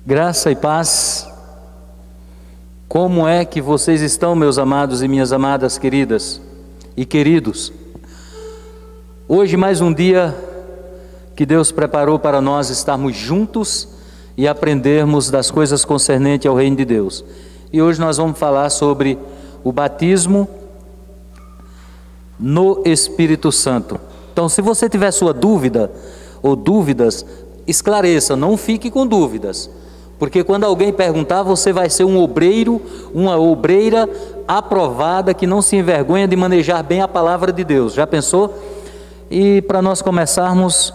Graça e paz. Como é que vocês estão, meus amados e minhas amadas queridas e queridos? Hoje mais um dia que Deus preparou para nós estarmos juntos e aprendermos das coisas concernentes ao reino de Deus. E hoje nós vamos falar sobre o batismo no Espírito Santo. Então, se você tiver sua dúvida ou dúvidas, esclareça, não fique com dúvidas. Porque quando alguém perguntar, você vai ser um obreiro, uma obreira aprovada, que não se envergonha de manejar bem a palavra de Deus. Já pensou? E para nós começarmos,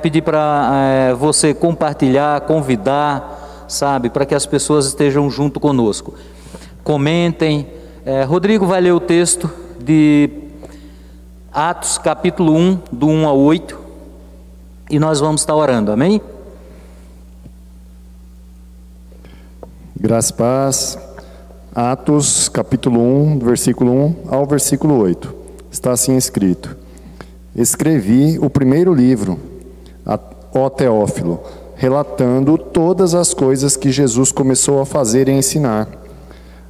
pedir para você compartilhar, convidar, sabe, para que as pessoas estejam junto conosco. Comentem. Rodrigo vai ler o texto de Atos capítulo 1, do 1 ao 8, e nós vamos estar orando, amém? Graça e paz. Atos capítulo 1, do versículo 1 ao versículo 8. Está assim escrito: Escrevi o primeiro livro, ó Teófilo, relatando todas as coisas que Jesus começou a fazer e ensinar,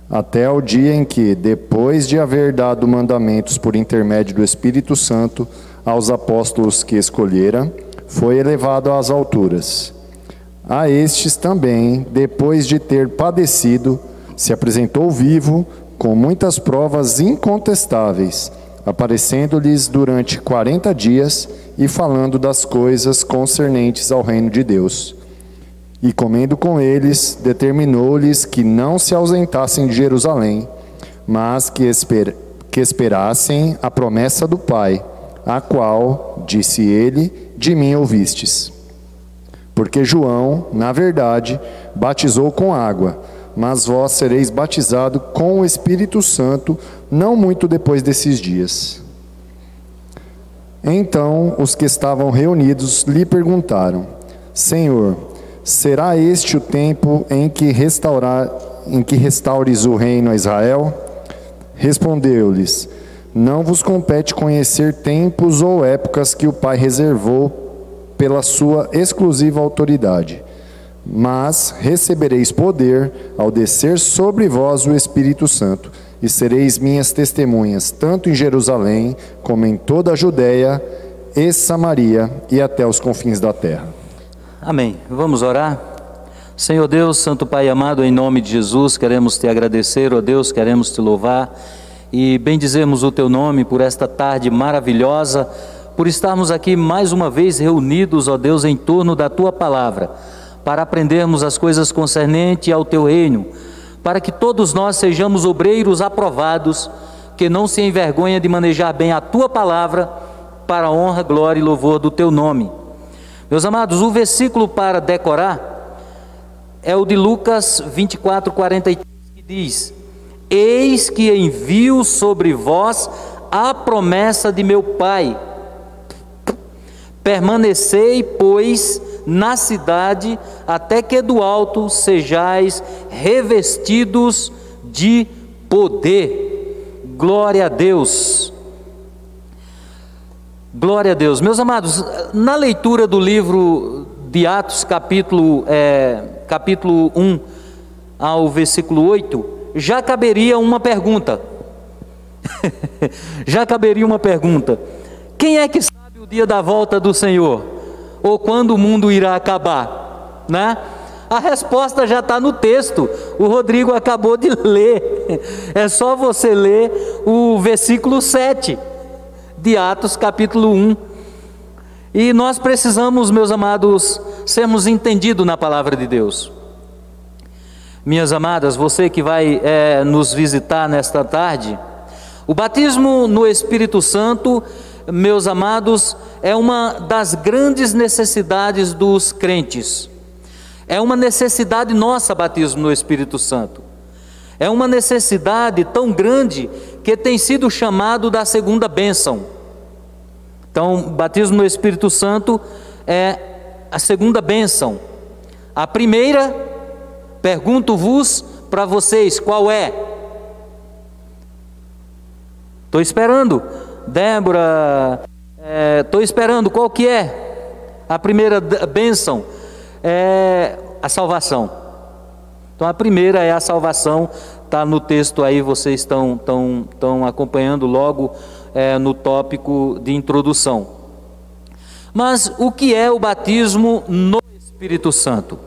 até o dia em que, depois de haver dado mandamentos por intermédio do Espírito Santo aos apóstolos que escolhera, foi elevado às alturas. A estes também, depois de ter padecido, se apresentou vivo, com muitas provas incontestáveis, aparecendo-lhes durante 40 dias e falando das coisas concernentes ao reino de Deus. E comendo com eles, determinou-lhes que não se ausentassem de Jerusalém, mas que esperassem a promessa do Pai, a qual, disse ele, de mim ouvistes. Porque João, na verdade, batizou com água, mas vós sereis batizados com o Espírito Santo, não muito depois desses dias. Então os que estavam reunidos lhe perguntaram: Senhor, será este o tempo em que restaures o reino a Israel? Respondeu-lhes: Não vos compete conhecer tempos ou épocas que o Pai reservou pela sua exclusiva autoridade, mas recebereis poder ao descer sobre vós o Espírito Santo, e sereis minhas testemunhas, tanto em Jerusalém, como em toda a Judéia e Samaria, e até os confins da terra. Amém. Vamos orar? Senhor Deus, Santo Pai amado, em nome de Jesus, queremos te agradecer, ó Deus, queremos te louvar, e bendizemos o teu nome por esta tarde maravilhosa, por estarmos aqui mais uma vez reunidos, ó Deus, em torno da tua palavra, para aprendermos as coisas concernentes ao teu reino, para que todos nós sejamos obreiros aprovados, que não se envergonha de manejar bem a tua palavra, para a honra, glória e louvor do teu nome. Meus amados, o versículo para decorar é o de Lucas 24:43, que diz: Eis que envio sobre vós a promessa de meu Pai. Permanecei, pois, na cidade, até que do alto sejais revestidos de poder. Glória a Deus. Glória a Deus. Meus amados, na leitura do livro de Atos, capítulo 1 ao versículo 8, já caberia uma pergunta. Já caberia uma pergunta. Quem é que sabe o dia da volta do Senhor? Ou quando o mundo irá acabar, né? A resposta já está no texto, o Rodrigo acabou de ler, é só você ler o versículo 7 de Atos capítulo 1, e nós precisamos, meus amados, sermos entendidos na palavra de Deus. Minhas amadas, você que vai nos visitar nesta tarde, o batismo no Espírito Santo, meus amados, é uma das grandes necessidades dos crentes. É uma necessidade nossa, batismo no Espírito Santo. É uma necessidade tão grande que tem sido chamado da segunda bênção. Então, batismo no Espírito Santo é a segunda bênção. A primeira, pergunto-vos para vocês, qual é? Estou esperando. Débora, estou esperando, qual que é? A primeira bênção. a salvação. Então a primeira é a salvação, está no texto aí, vocês estão acompanhando logo no tópico de introdução. Mas o que é o batismo no Espírito Santo?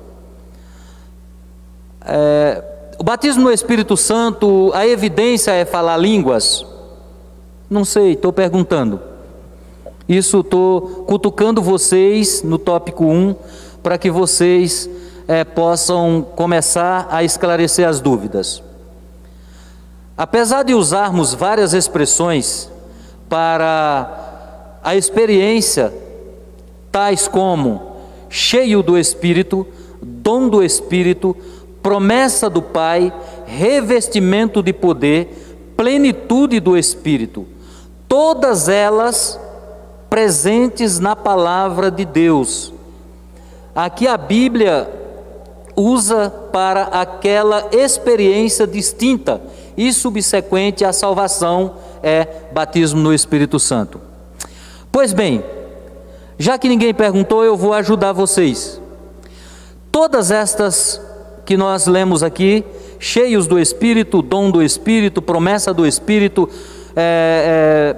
O batismo no Espírito Santo, a evidência é falar línguas? Não sei, estou perguntando. Isso estou cutucando vocês no tópico 1, para que vocês possam começar a esclarecer as dúvidas. Apesar de usarmos várias expressões para a experiência, tais como cheio do Espírito, dom do Espírito, promessa do Pai, revestimento de poder, plenitude do Espírito, todas elas presentes na palavra de Deus. Aqui a Bíblia usa para aquela experiência distinta e subsequente à salvação é batismo no Espírito Santo. Pois bem, já que ninguém perguntou, eu vou ajudar vocês. Todas estas que nós lemos aqui, cheios do Espírito, dom do Espírito, promessa do Espírito,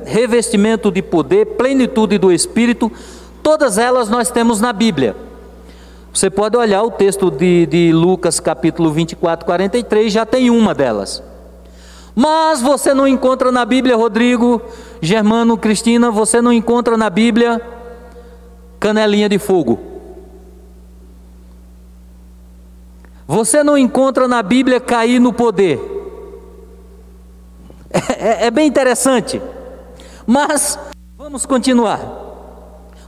revestimento de poder, plenitude do Espírito, todas elas nós temos na Bíblia. Você pode olhar o texto de Lucas capítulo 24, 43, já tem uma delas. Mas você não encontra na Bíblia, Rodrigo, Germano, Cristina, você não encontra na Bíblia canelinha de fogo. Você não encontra na Bíblia cair no poder. É bem interessante. Mas vamos continuar.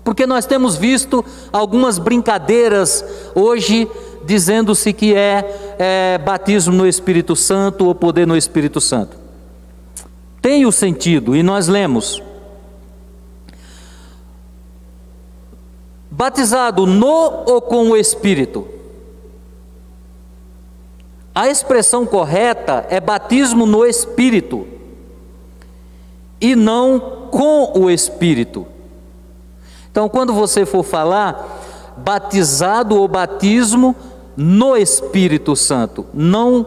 Porque nós temos visto algumas brincadeiras hoje, dizendo-se que é batismo no Espírito Santo ou poder no Espírito Santo. Tem o sentido, e nós lemos: batizado no ou com o Espírito. A expressão correta é batismo no Espírito e não com o Espírito. Então, quando você for falar batizado ou batismo no Espírito Santo, não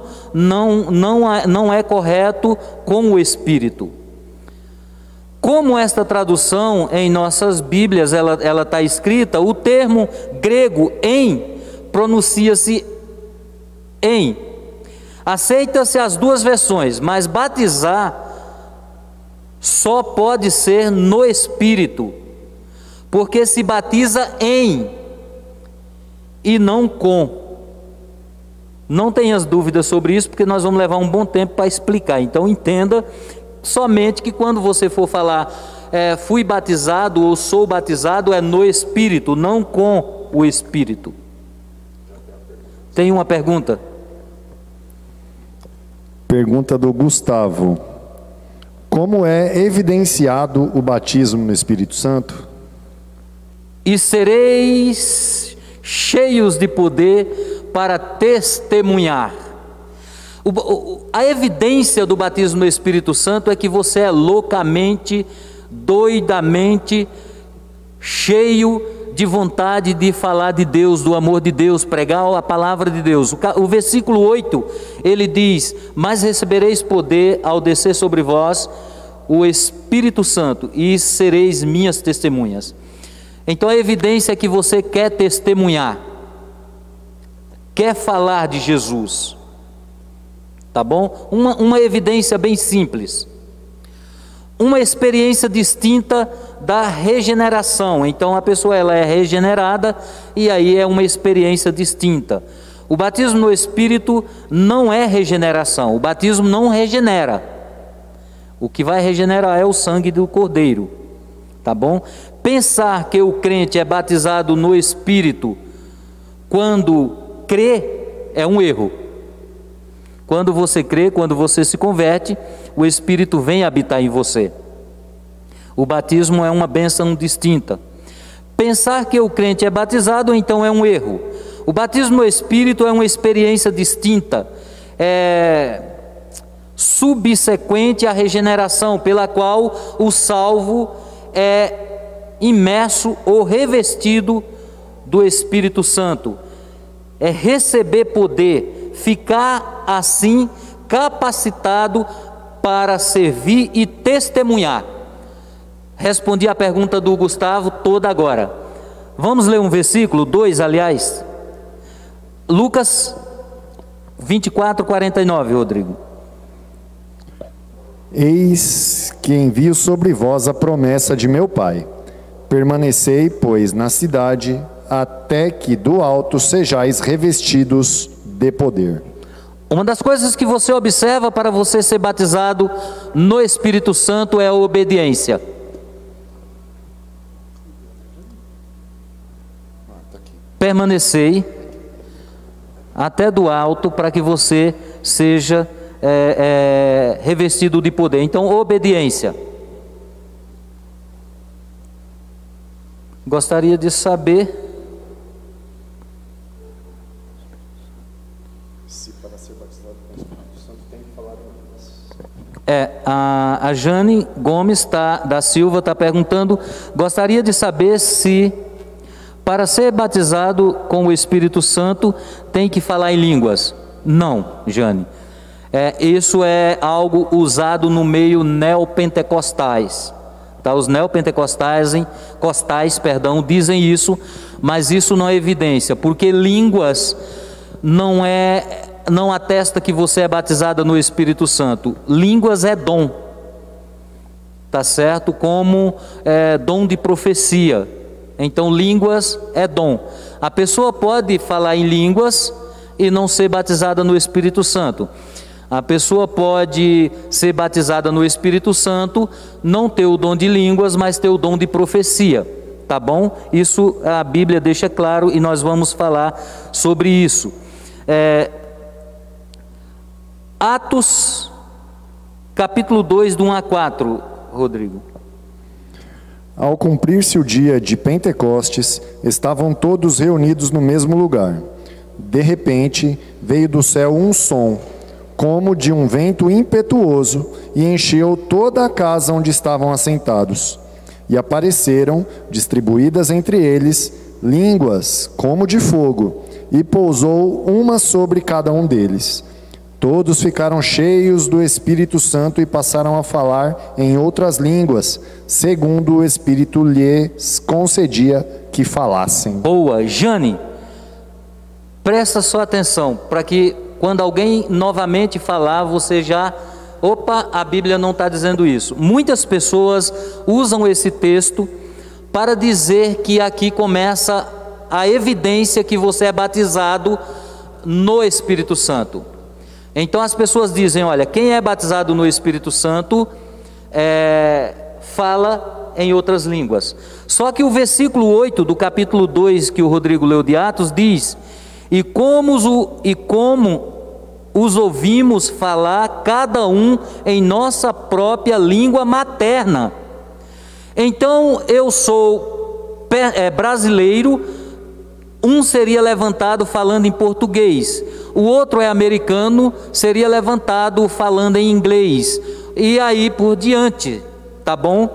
é correto com o Espírito. Como esta tradução em nossas Bíblias ela está escrita, o termo grego em pronuncia-se em. Aceita-se as duas versões, mas batizar só pode ser no Espírito, porque se batiza em e não com. Não tenha dúvidas sobre isso, porque nós vamos levar um bom tempo para explicar. Então entenda somente que quando você for falar fui batizado ou sou batizado, é no Espírito, não com o Espírito. Tem uma pergunta? Pergunta do Gustavo: como é evidenciado o batismo no Espírito Santo? E sereis cheios de poder para testemunhar. A evidência do batismo no Espírito Santo é que você é loucamente, doidamente cheio de vontade de falar de Deus, do amor de Deus, pregar a palavra de Deus. O versículo 8, ele diz: mas recebereis poder ao descer sobre vós o Espírito Santo, e sereis minhas testemunhas. Então a evidência é que você quer testemunhar, quer falar de Jesus, tá bom? Uma evidência bem simples, uma experiência distinta da regeneração. Então a pessoa ela é regenerada e aí é uma experiência distinta. O batismo no Espírito não é regeneração, o batismo não regenera. O que vai regenerar é o sangue do Cordeiro, tá bom? Pensar que o crente é batizado no Espírito quando crê é um erro. Quando você crê, quando você se converte, o Espírito vem habitar em você. O batismo é uma bênção distinta. Pensar que o crente é batizado, então é um erro. O batismo no Espírito é uma experiência distinta, subsequente à regeneração, pela qual o salvo é imerso ou revestido do Espírito Santo. é receber poder, ficar assim capacitado para servir e testemunhar. Respondi a pergunta do Gustavo toda agora. Vamos ler um versículo, 2, aliás. Lucas 24:49, Rodrigo. Eis que envio sobre vós a promessa de meu Pai. Permanecei, pois, na cidade, até que do alto sejais revestidos de poder. Uma das coisas que você observa para você ser batizado no Espírito Santo é a obediência. Permanecei até do alto para que você seja revestido de poder. Então, obediência. Gostaria de saber se para ser batizado com o Espírito Santo tem que falar em línguas. A Jane Gomes da Silva está perguntando, gostaria de saber se para ser batizado com o Espírito Santo tem que falar em línguas. Não, Jane. Isso é algo usado no meio neopentecostais. Tá? Os neopentecostais dizem isso, mas isso não é evidência, porque línguas não atesta que você é batizada no Espírito Santo. Línguas é dom, tá certo? Como dom de profecia. Então, línguas é dom. A pessoa pode falar em línguas e não ser batizada no Espírito Santo. A pessoa pode ser batizada no Espírito Santo, não ter o dom de línguas, mas ter o dom de profecia. Tá bom? Isso a Bíblia deixa claro e nós vamos falar sobre isso. Atos, capítulo 2, do 1 a 4, Rodrigo. Ao cumprir-se o dia de Pentecostes, estavam todos reunidos no mesmo lugar. De repente, veio do céu um som, como de um vento impetuoso, e encheu toda a casa onde estavam assentados. E apareceram, distribuídas entre eles, línguas como de fogo, e pousou uma sobre cada um deles. Todos ficaram cheios do Espírito Santo e passaram a falar em outras línguas, segundo o Espírito lhes concedia que falassem. Boa, Jane, presta só atenção, para que quando alguém novamente falar, você já... Opa, a Bíblia não está dizendo isso. Muitas pessoas usam esse texto para dizer que aqui começa a evidência que você é batizado no Espírito Santo. Então as pessoas dizem, olha, quem é batizado no Espírito Santo fala em outras línguas. Só que o versículo 8 do capítulo 2 que o Rodrigo leu de Atos diz, e como os ouvimos falar cada um em nossa própria língua materna. Então eu sou brasileiro, um seria levantado falando em português, o outro é americano, seria levantado falando em inglês, e aí por diante, tá bom?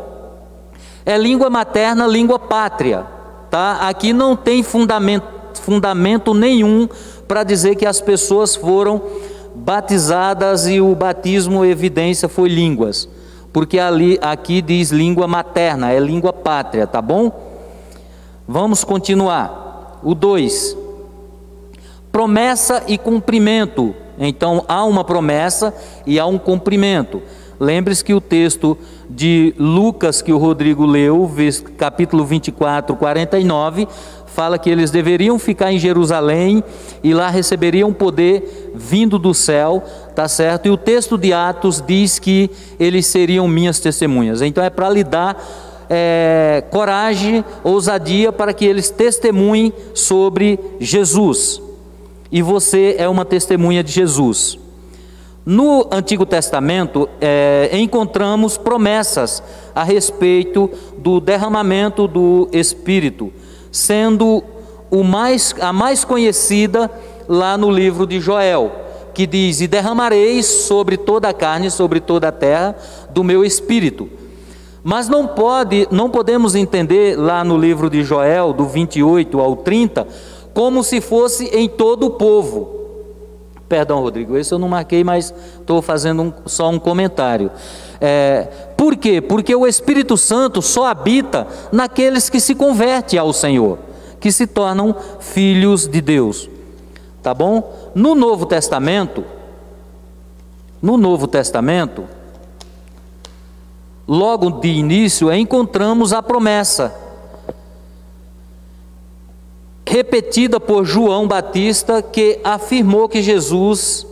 É língua materna, língua pátria, tá? Aqui não tem fundamento nenhum para dizer que as pessoas foram batizadas e o batismo, evidência, foi línguas, porque aqui diz língua materna, é língua pátria, tá bom? Vamos continuar. O 2, promessa e cumprimento. Então há uma promessa e há um cumprimento. Lembre-se que o texto de Lucas que o Rodrigo leu, capítulo 24, 49, fala que eles deveriam ficar em Jerusalém e lá receberiam poder vindo do céu, tá certo? E o texto de Atos diz que eles seriam minhas testemunhas. Então é para lhe dar coragem, ousadia para que eles testemunhem sobre Jesus. E você é uma testemunha de Jesus. No Antigo Testamento, encontramos promessas a respeito do derramamento do Espírito, sendo a mais conhecida lá no livro de Joel, que diz, e derramareis sobre toda a carne, sobre toda a terra, do meu Espírito. Mas não podemos entender lá no livro de Joel, do 28 ao 30, como se fosse em todo o povo. Perdão, Rodrigo, esse eu não marquei, mas estou fazendo só um comentário. Por quê? Porque o Espírito Santo só habita naqueles que se convertem ao Senhor, que se tornam filhos de Deus. Tá bom? No Novo Testamento, logo de início, encontramos a promessa repetida por João Batista, que afirmou que Jesus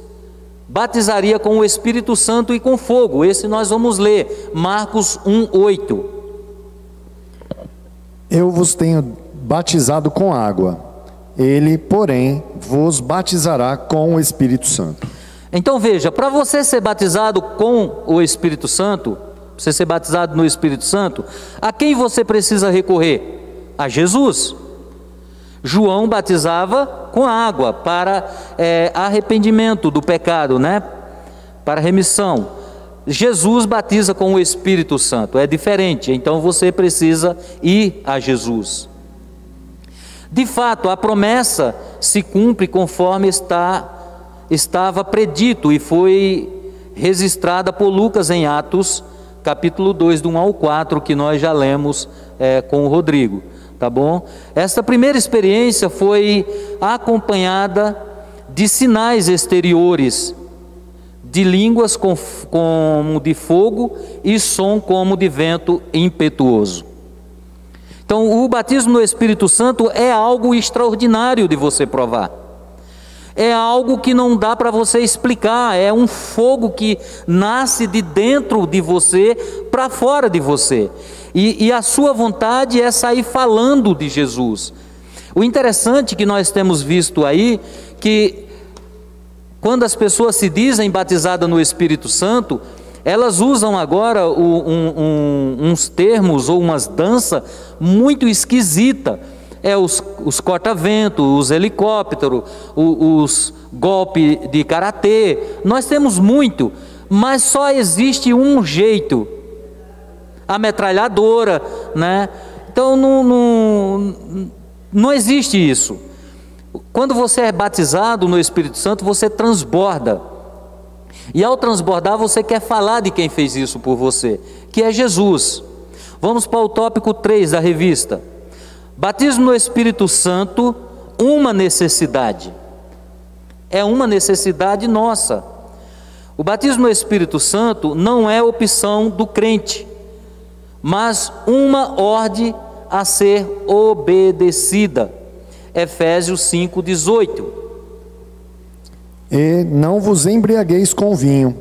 batizaria com o Espírito Santo e com fogo. Esse nós vamos ler, Marcos 1:8. Eu vos tenho batizado com água, ele, porém, vos batizará com o Espírito Santo. Então veja, para você ser batizado com o Espírito Santo, você ser batizado no Espírito Santo, a quem você precisa recorrer? A Jesus. João batizava com água para arrependimento do pecado, né? Para remissão. Jesus batiza com o Espírito Santo, é diferente, então você precisa ir a Jesus. De fato, a promessa se cumpre conforme estava predito e foi registrada por Lucas em Atos, capítulo 2, do 1 ao 4, que nós já lemos com o Rodrigo. Tá bom? Esta primeira experiência foi acompanhada de sinais exteriores, de línguas como de fogo e som como de vento impetuoso. Então, o batismo no Espírito Santo é algo extraordinário de você provar. É algo que não dá para você explicar, é um fogo que nasce de dentro de você para fora de você. E a sua vontade é sair falando de Jesus. O interessante que nós temos visto aí, que quando as pessoas se dizem batizadas no Espírito Santo, elas usam agora uns termos ou umas danças muito esquisitas. Os corta-vento, os helicópteros, os golpes de karatê. Nós temos muito, mas só existe um jeito. A metralhadora, né? Então não existe isso. Quando você é batizado no Espírito Santo, você transborda. E ao transbordar, você quer falar de quem fez isso por você, que é Jesus. Vamos para o tópico 3 da revista. Batismo no Espírito Santo, uma necessidade. É uma necessidade nossa. O batismo no Espírito Santo não é opção do crente, mas uma ordem a ser obedecida. Efésios 5:18. E não vos embriagueis com vinho,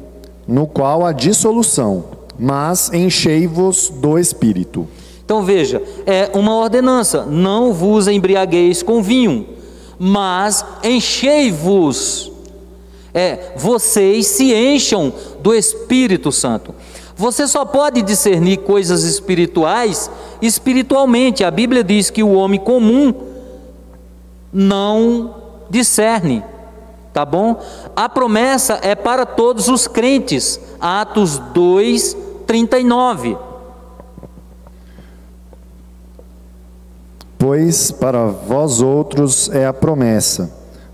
no qual há dissolução, mas enchei-vos do Espírito. Então veja, é uma ordenança: não vos embriagueis com vinho, mas enchei-vos. Vocês se encham do Espírito Santo. Você só pode discernir coisas espirituais espiritualmente. A Bíblia diz que o homem comum não discerne, tá bom? A promessa é para todos os crentes. Atos 2:39. Pois para vós outros é a promessa,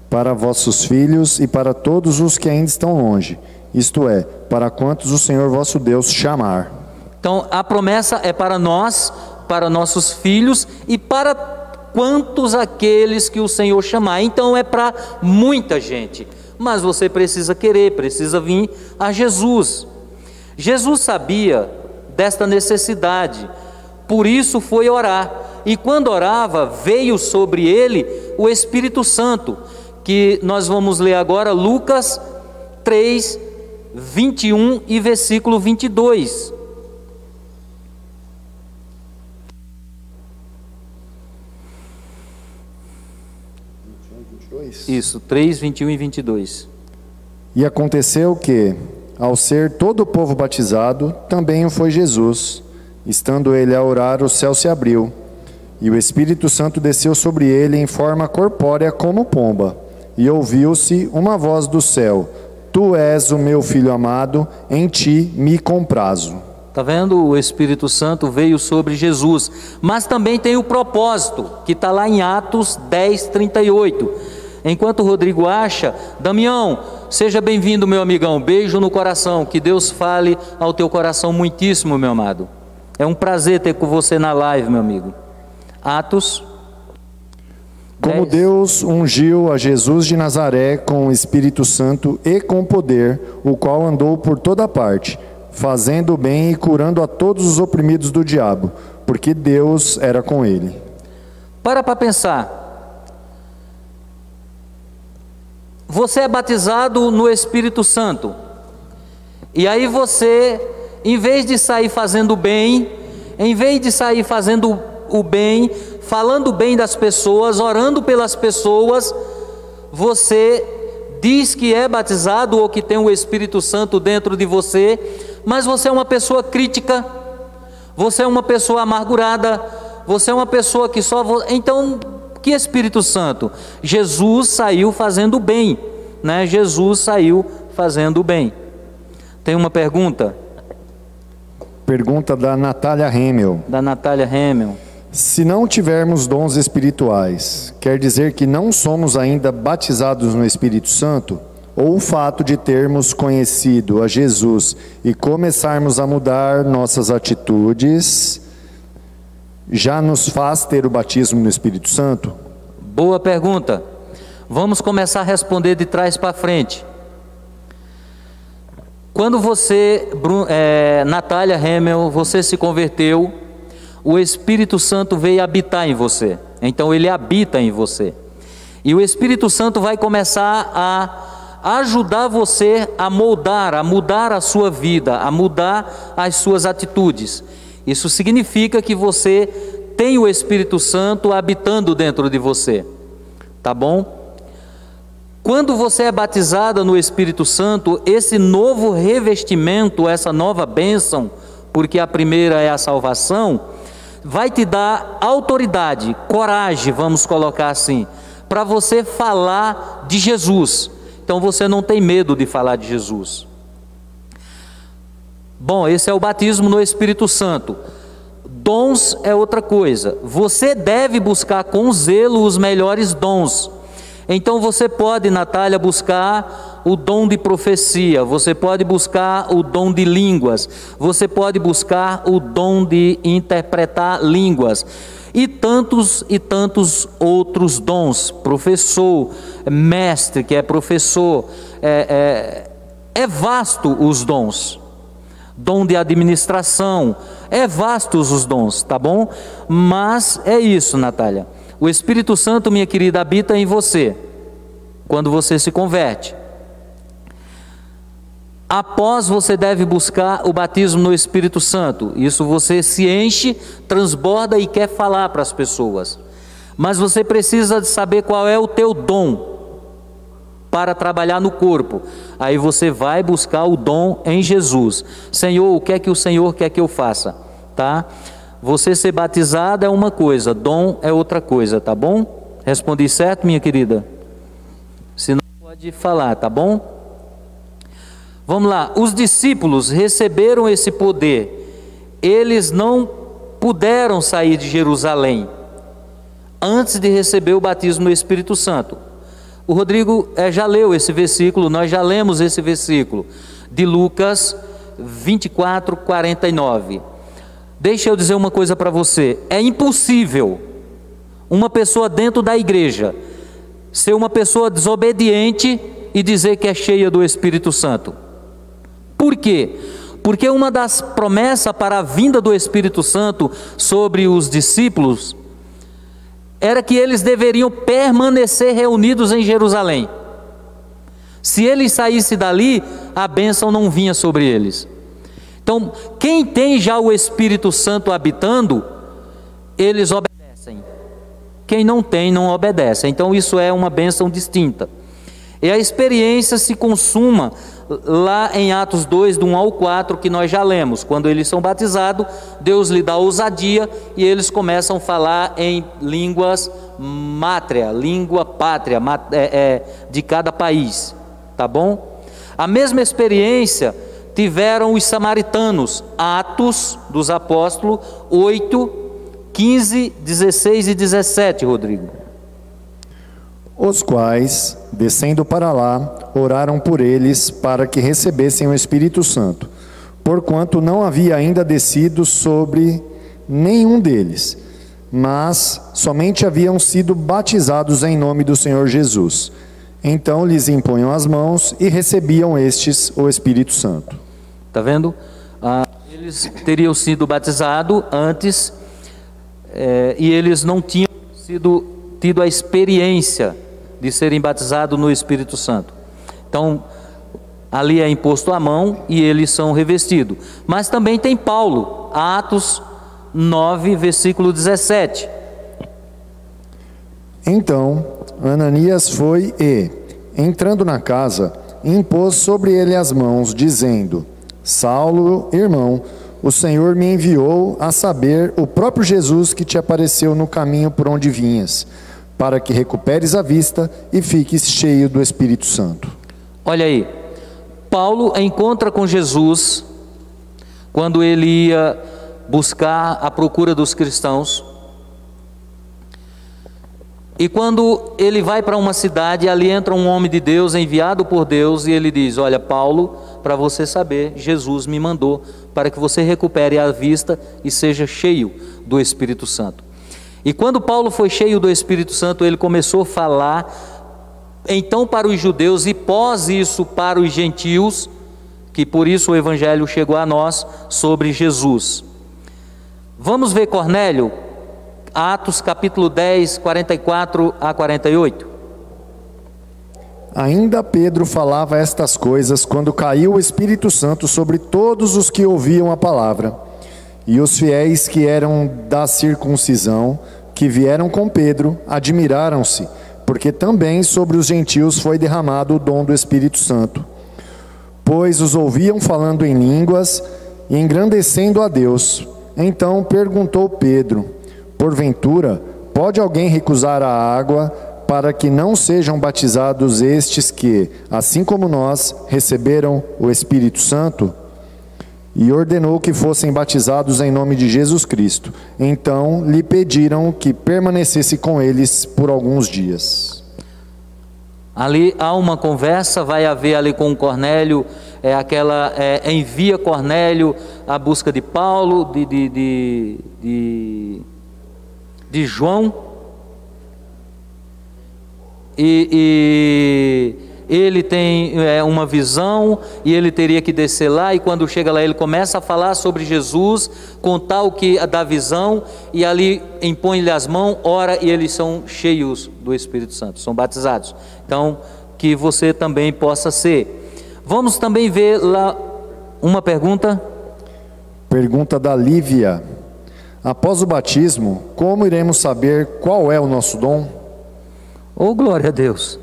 para vossos filhos e para todos os que ainda estão longe, isto é, para quantos o Senhor vosso Deus chamar. Então a promessa é para nós, para nossos filhos e para quantos aqueles que o Senhor chamar. Então é para muita gente, mas você precisa querer, precisa vir a Jesus. Jesus sabia desta necessidade, por isso foi orar, e quando orava veio sobre ele o Espírito Santo, que nós vamos ler agora, Lucas 3:21 e versículo 22. Isso, 3:21 e 22. E aconteceu que, ao ser todo o povo batizado, também o foi Jesus. Estando ele a orar, o céu se abriu, e o Espírito Santo desceu sobre ele em forma corpórea como pomba. E ouviu-se uma voz do céu: Tu és o meu filho amado, em ti me comprazo. Está vendo? O Espírito Santo veio sobre Jesus. Mas também tem o propósito, que está lá em Atos 10, 38. Enquanto o Rodrigo acha, Damião, seja bem-vindo, meu amigão. Beijo no coração. Que Deus fale ao teu coração muitíssimo, meu amado. É um prazer ter com você na live, meu amigo. Atos. Como 10. Deus ungiu a Jesus de Nazaré com o Espírito Santo e com poder, o qual andou por toda parte, fazendo o bem e curando a todos os oprimidos do diabo, porque Deus era com ele. Para pensar. Você é batizado no Espírito Santo. E aí você, em vez de sair fazendo bem, em vez de sair fazendo o bem, falando bem das pessoas, orando pelas pessoas, você diz que é batizado ou que tem o Espírito Santo dentro de você, mas você é uma pessoa crítica, você é uma pessoa amargurada, você é uma pessoa que só... Então, que Espírito Santo? Jesus saiu fazendo bem, né? Jesus saiu fazendo bem. Tem uma pergunta? Pergunta da Natália Hemel. Da Natália Hemel. Se não tivermos dons espirituais, quer dizer que não somos ainda batizados no Espírito Santo? Ou o fato de termos conhecido a Jesus e começarmos a mudar nossas atitudes já nos faz ter o batismo no Espírito Santo? Boa pergunta. Vamos começar a responder de trás para frente. Quando você, Natália Hemel, você se converteu, o Espírito Santo veio habitar em você. Então ele habita em você. E o Espírito Santo vai começar a ajudar você a moldar, a mudar a sua vida, a mudar as suas atitudes. Isso significa que você tem o Espírito Santo habitando dentro de você, tá bom? Quando você é batizada no Espírito Santo, esse novo revestimento, essa nova bênção, porque a primeira é a salvação, vai te dar autoridade, coragem, vamos colocar assim, para você falar de Jesus. Então você não tem medo de falar de Jesus. Bom, esse é o batismo no Espírito Santo. Dons é outra coisa. Você deve buscar com zelo os melhores dons. Então você pode, Natália, buscar o dom de profecia, você pode buscar o dom de línguas, você pode buscar o dom de interpretar línguas, e tantos outros dons. Professor, mestre, que é professor, é vasto os dons. Dom de administração, é vastos os dons, tá bom? Mas é isso, Natália. O Espírito Santo, minha querida, habita em você, quando você se converte. Após, você deve buscar o batismo no Espírito Santo. Isso você se enche, transborda e quer falar para as pessoas. Mas você precisa de saber qual é o teu dom para trabalhar no corpo. Aí você vai buscar o dom em Jesus. Senhor, o que é que o Senhor quer que eu faça? Tá? Você ser batizado é uma coisa, dom é outra coisa, tá bom? Respondi certo, minha querida? Se não, pode falar, tá bom? Vamos lá. Os discípulos receberam esse poder. Eles não puderam sair de Jerusalém antes de receber o batismo no Espírito Santo. O Rodrigo já leu esse versículo, nós já lemos esse versículo de Lucas 24, 49. Deixa eu dizer uma coisa para você: é impossível uma pessoa dentro da igreja ser uma pessoa desobediente e dizer que é cheia do Espírito Santo. Por quê? Porque uma das promessas para a vinda do Espírito Santo sobre os discípulos era que eles deveriam permanecer reunidos em Jerusalém. Se eles saíssem dali, a bênção não vinha sobre eles. Então, quem tem já o Espírito Santo habitando, eles obedecem. Quem não tem, não obedece. Então, isso é uma bênção distinta. E a experiência se consuma lá em Atos 2, do 1 ao 4, que nós já lemos. Quando eles são batizados, Deus lhe dá ousadia e eles começam a falar em línguas mátria, língua pátria, de cada país, tá bom? A mesma experiência tiveram os samaritanos. Atos dos Apóstolos 8, 15, 16 e 17, Rodrigo. Os quais, descendo para lá, oraram por eles para que recebessem o Espírito Santo, porquanto não havia ainda descido sobre nenhum deles, mas somente haviam sido batizados em nome do Senhor Jesus. Então lhes impunham as mãos e recebiam estes o Espírito Santo. Está vendo? Eles teriam sido batizados antes e eles não tinham tido a experiência de serem batizados no Espírito Santo. Então, ali é imposto a mão e eles são revestidos. Mas também tem Paulo, Atos 9, versículo 17. Então, Ananias foi e, entrando na casa, impôs sobre ele as mãos, dizendo: Saulo, irmão, o Senhor me enviou, a saber, o próprio Jesus que te apareceu no caminho por onde vinhas, para que recuperes a vista e fiques cheio do Espírito Santo. Olha aí, Paulo encontra com Jesus quando ele ia buscar a procura dos cristãos. E quando ele vai para uma cidade, ali entra um homem de Deus, enviado por Deus, e ele diz: olha, Paulo, para você saber, Jesus me mandou para que você recupere a vista e seja cheio do Espírito Santo. E quando Paulo foi cheio do Espírito Santo, ele começou a falar, então para os judeus e pós isso para os gentios, que por isso o Evangelho chegou a nós, sobre Jesus. Vamos ver Cornélio, Atos capítulo 10, 44 a 48. Ainda Pedro falava estas coisas quando caiu o Espírito Santo sobre todos os que ouviam a palavra. E os fiéis que eram da circuncisão, que vieram com Pedro, admiraram-se, porque também sobre os gentios foi derramado o dom do Espírito Santo. Pois os ouviam falando em línguas e engrandecendo a Deus. Então perguntou Pedro: porventura, pode alguém recusar a água para que não sejam batizados estes que, assim como nós, receberam o Espírito Santo? E ordenou que fossem batizados em nome de Jesus Cristo. Então lhe pediram que permanecesse com eles por alguns dias. Ali há uma conversa, vai haver ali com Cornélio, envia Cornélio à busca de Paulo, de João, e ele tem uma visão, e ele teria que descer lá, e quando chega lá ele começa a falar sobre Jesus, contar o que da visão, e ali impõe-lhe as mãos, ora, e eles são cheios do Espírito Santo, são batizados. Então, que você também possa ser. Vamos também ver lá uma pergunta. Pergunta da Lívia: após o batismo, como iremos saber qual é o nosso dom? Oh, glória a Deus.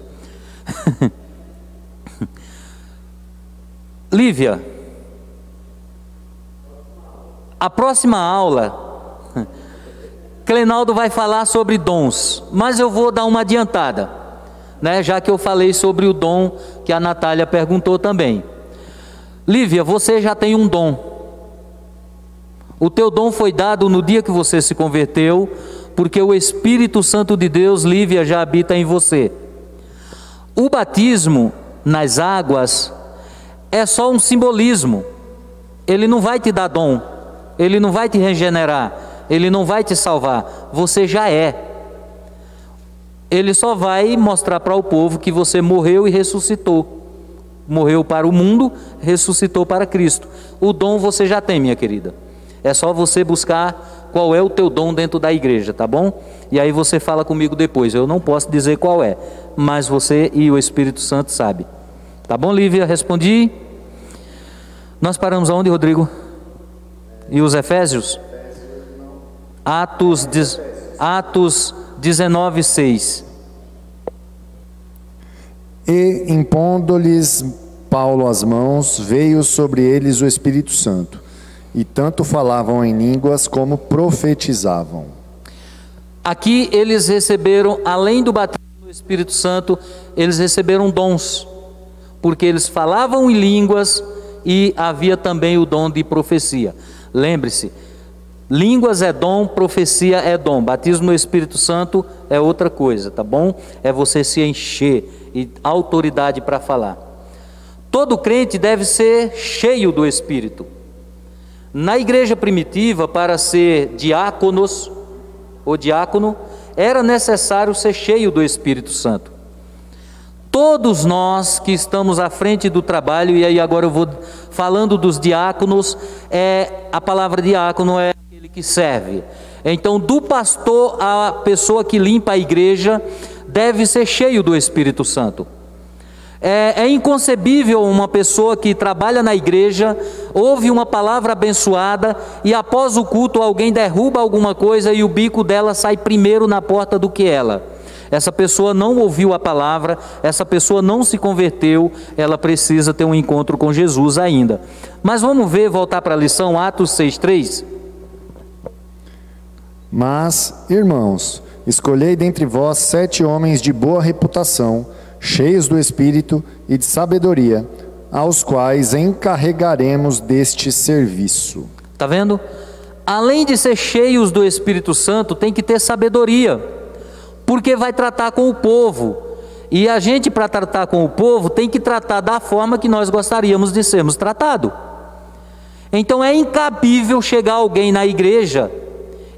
Lívia, a próxima aula, Clenaldo vai falar sobre dons, mas eu vou dar uma adiantada, né? Já que eu falei sobre o dom que a Natália perguntou também. Lívia, você já tem um dom. O teu dom foi dado no dia que você se converteu, porque o Espírito Santo de Deus, Lívia, já habita em você. O batismo nas águas é só um simbolismo. Ele não vai te dar dom, ele não vai te regenerar, ele não vai te salvar. Você já é. Ele só vai mostrar para o povo que você morreu e ressuscitou. Morreu para o mundo, ressuscitou para Cristo. O dom você já tem, minha querida. É só você buscar qual é o teu dom dentro da igreja, tá bom? E aí você fala comigo depois. Eu não posso dizer qual é, mas você e o Espírito Santo sabem. Tá bom, Lívia? Respondi. Nós paramos aonde, Rodrigo? E os Efésios? Atos 19, 6. E impondo-lhes Paulo as mãos, veio sobre eles o Espírito Santo, e tanto falavam em línguas como profetizavam. Aqui eles receberam, além do batismo no Espírito Santo, eles receberam dons, porque eles falavam em línguas e havia também o dom de profecia. Lembre-se, línguas é dom, profecia é dom, batismo no Espírito Santo é outra coisa, tá bom? É você se encher e autoridade para falar. Todo crente deve ser cheio do Espírito. Na igreja primitiva, para ser diáconos ou diácono, era necessário ser cheio do Espírito Santo. Todos nós que estamos à frente do trabalho, e aí agora eu vou falando dos diáconos, a palavra diácono é aquele que serve. Então, do pastor à pessoa que limpa a igreja, deve ser cheio do Espírito Santo. É inconcebível uma pessoa que trabalha na igreja, ouve uma palavra abençoada e após o culto alguém derruba alguma coisa e o bico dela sai primeiro na porta do que ela. Essa pessoa não ouviu a palavra, essa pessoa não se converteu, ela precisa ter um encontro com Jesus ainda. Mas vamos voltar para a lição, Atos 6,3. Mas, irmãos, escolhei dentre vós 7 homens de boa reputação, cheios do Espírito e de sabedoria, aos quais encarregaremos deste serviço. Está vendo? Além de ser cheios do Espírito Santo, tem que ter sabedoria, porque vai tratar com o povo, e a gente, para tratar com o povo, tem que tratar da forma que nós gostaríamos de sermos tratados. Então é incabível chegar alguém na igreja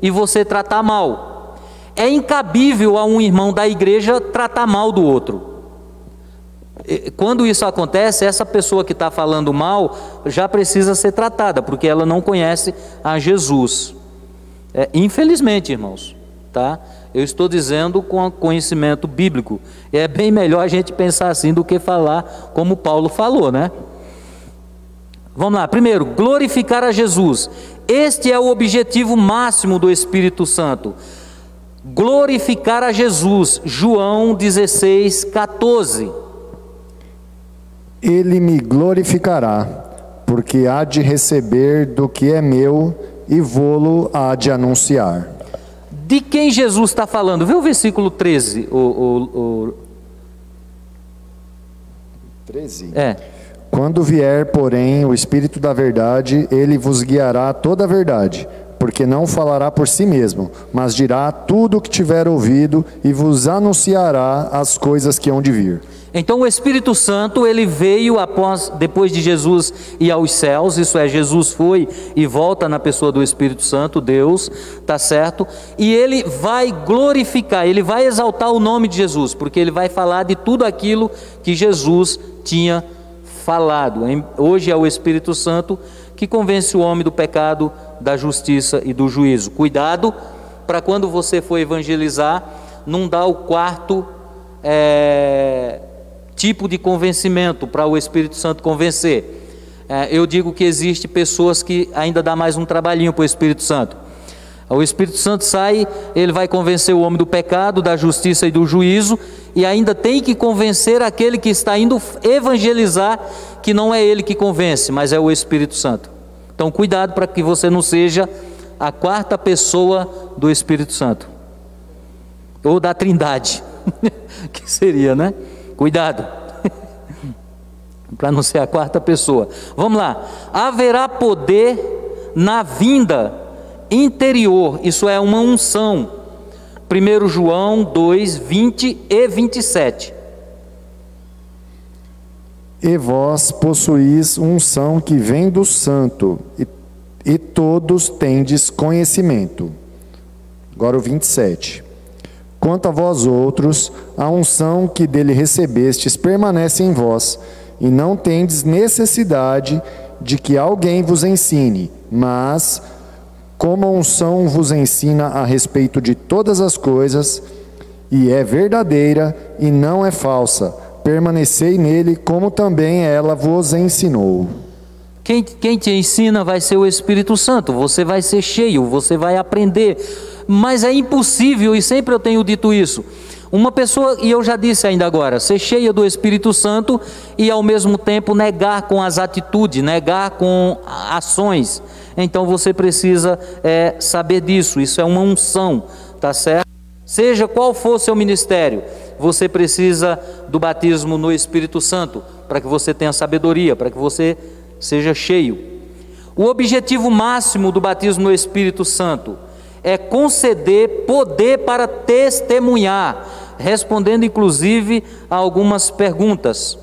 e você tratar mal. É incabível a um irmão da igreja tratar mal do outro. Quando isso acontece, essa pessoa que está falando mal já precisa ser tratada, porque ela não conhece a Jesus. Infelizmente, irmãos, tá? Eu estou dizendo com conhecimento bíblico. É bem melhor a gente pensar assim do que falar como Paulo falou, né? Vamos lá, primeiro, glorificar a Jesus. Este é o objetivo máximo do Espírito Santo. Glorificar a Jesus. João 16:14. Ele me glorificará, porque há de receber do que é meu e vô-lo há de anunciar. De quem Jesus está falando? Vê o versículo 13. 13? Quando vier, porém, o Espírito da verdade, ele vos guiará a toda a verdade, porque não falará por si mesmo, mas dirá tudo o que tiver ouvido e vos anunciará as coisas que hão de vir. Então o Espírito Santo, ele veio depois de Jesus ir aos céus, isso é, Jesus foi e volta na pessoa do Espírito Santo, Deus, tá certo? E ele vai glorificar, ele vai exaltar o nome de Jesus, porque ele vai falar de tudo aquilo que Jesus tinha falado. Hoje é o Espírito Santo que convence o homem do pecado, da justiça e do juízo. Cuidado para quando você for evangelizar, não dar o quarto tipo de convencimento para o Espírito Santo convencer. Eu digo que existe pessoas que ainda dá mais um trabalhinho para o Espírito Santo. O Espírito Santo sai, ele vai convencer o homem do pecado, da justiça e do juízo, e ainda tem que convencer aquele que está indo evangelizar, que não é ele que convence, mas é o Espírito Santo. Então cuidado para que você não seja a quarta pessoa do Espírito Santo, ou da Trindade, que seria, né? Cuidado, para não ser a quarta pessoa. Vamos lá, haverá poder na vinda interior, isso é uma unção. 1 João 2, 20 e 27. E vós possuís unção que vem do Santo, e todos tendes conhecimento. Agora o 27. Quanto a vós outros, a unção que dele recebestes permanece em vós, e não tendes necessidade de que alguém vos ensine, mas, como a unção vos ensina a respeito de todas as coisas, e é verdadeira e não é falsa, permanecei nele, como também ela vos ensinou. Quem te ensina vai ser o Espírito Santo, você vai ser cheio, você vai aprender, mas é impossível, e sempre eu tenho dito isso, uma pessoa, e eu já disse ainda agora, ser cheia do Espírito Santo e ao mesmo tempo negar com as atitudes, negar com ações. Então você precisa saber disso, isso é uma unção, tá certo? Seja qual for o seu ministério, você precisa do batismo no Espírito Santo, para que você tenha sabedoria, para que você seja cheio. O objetivo máximo do batismo no Espírito Santo é conceder poder para testemunhar, respondendo inclusive a algumas perguntas.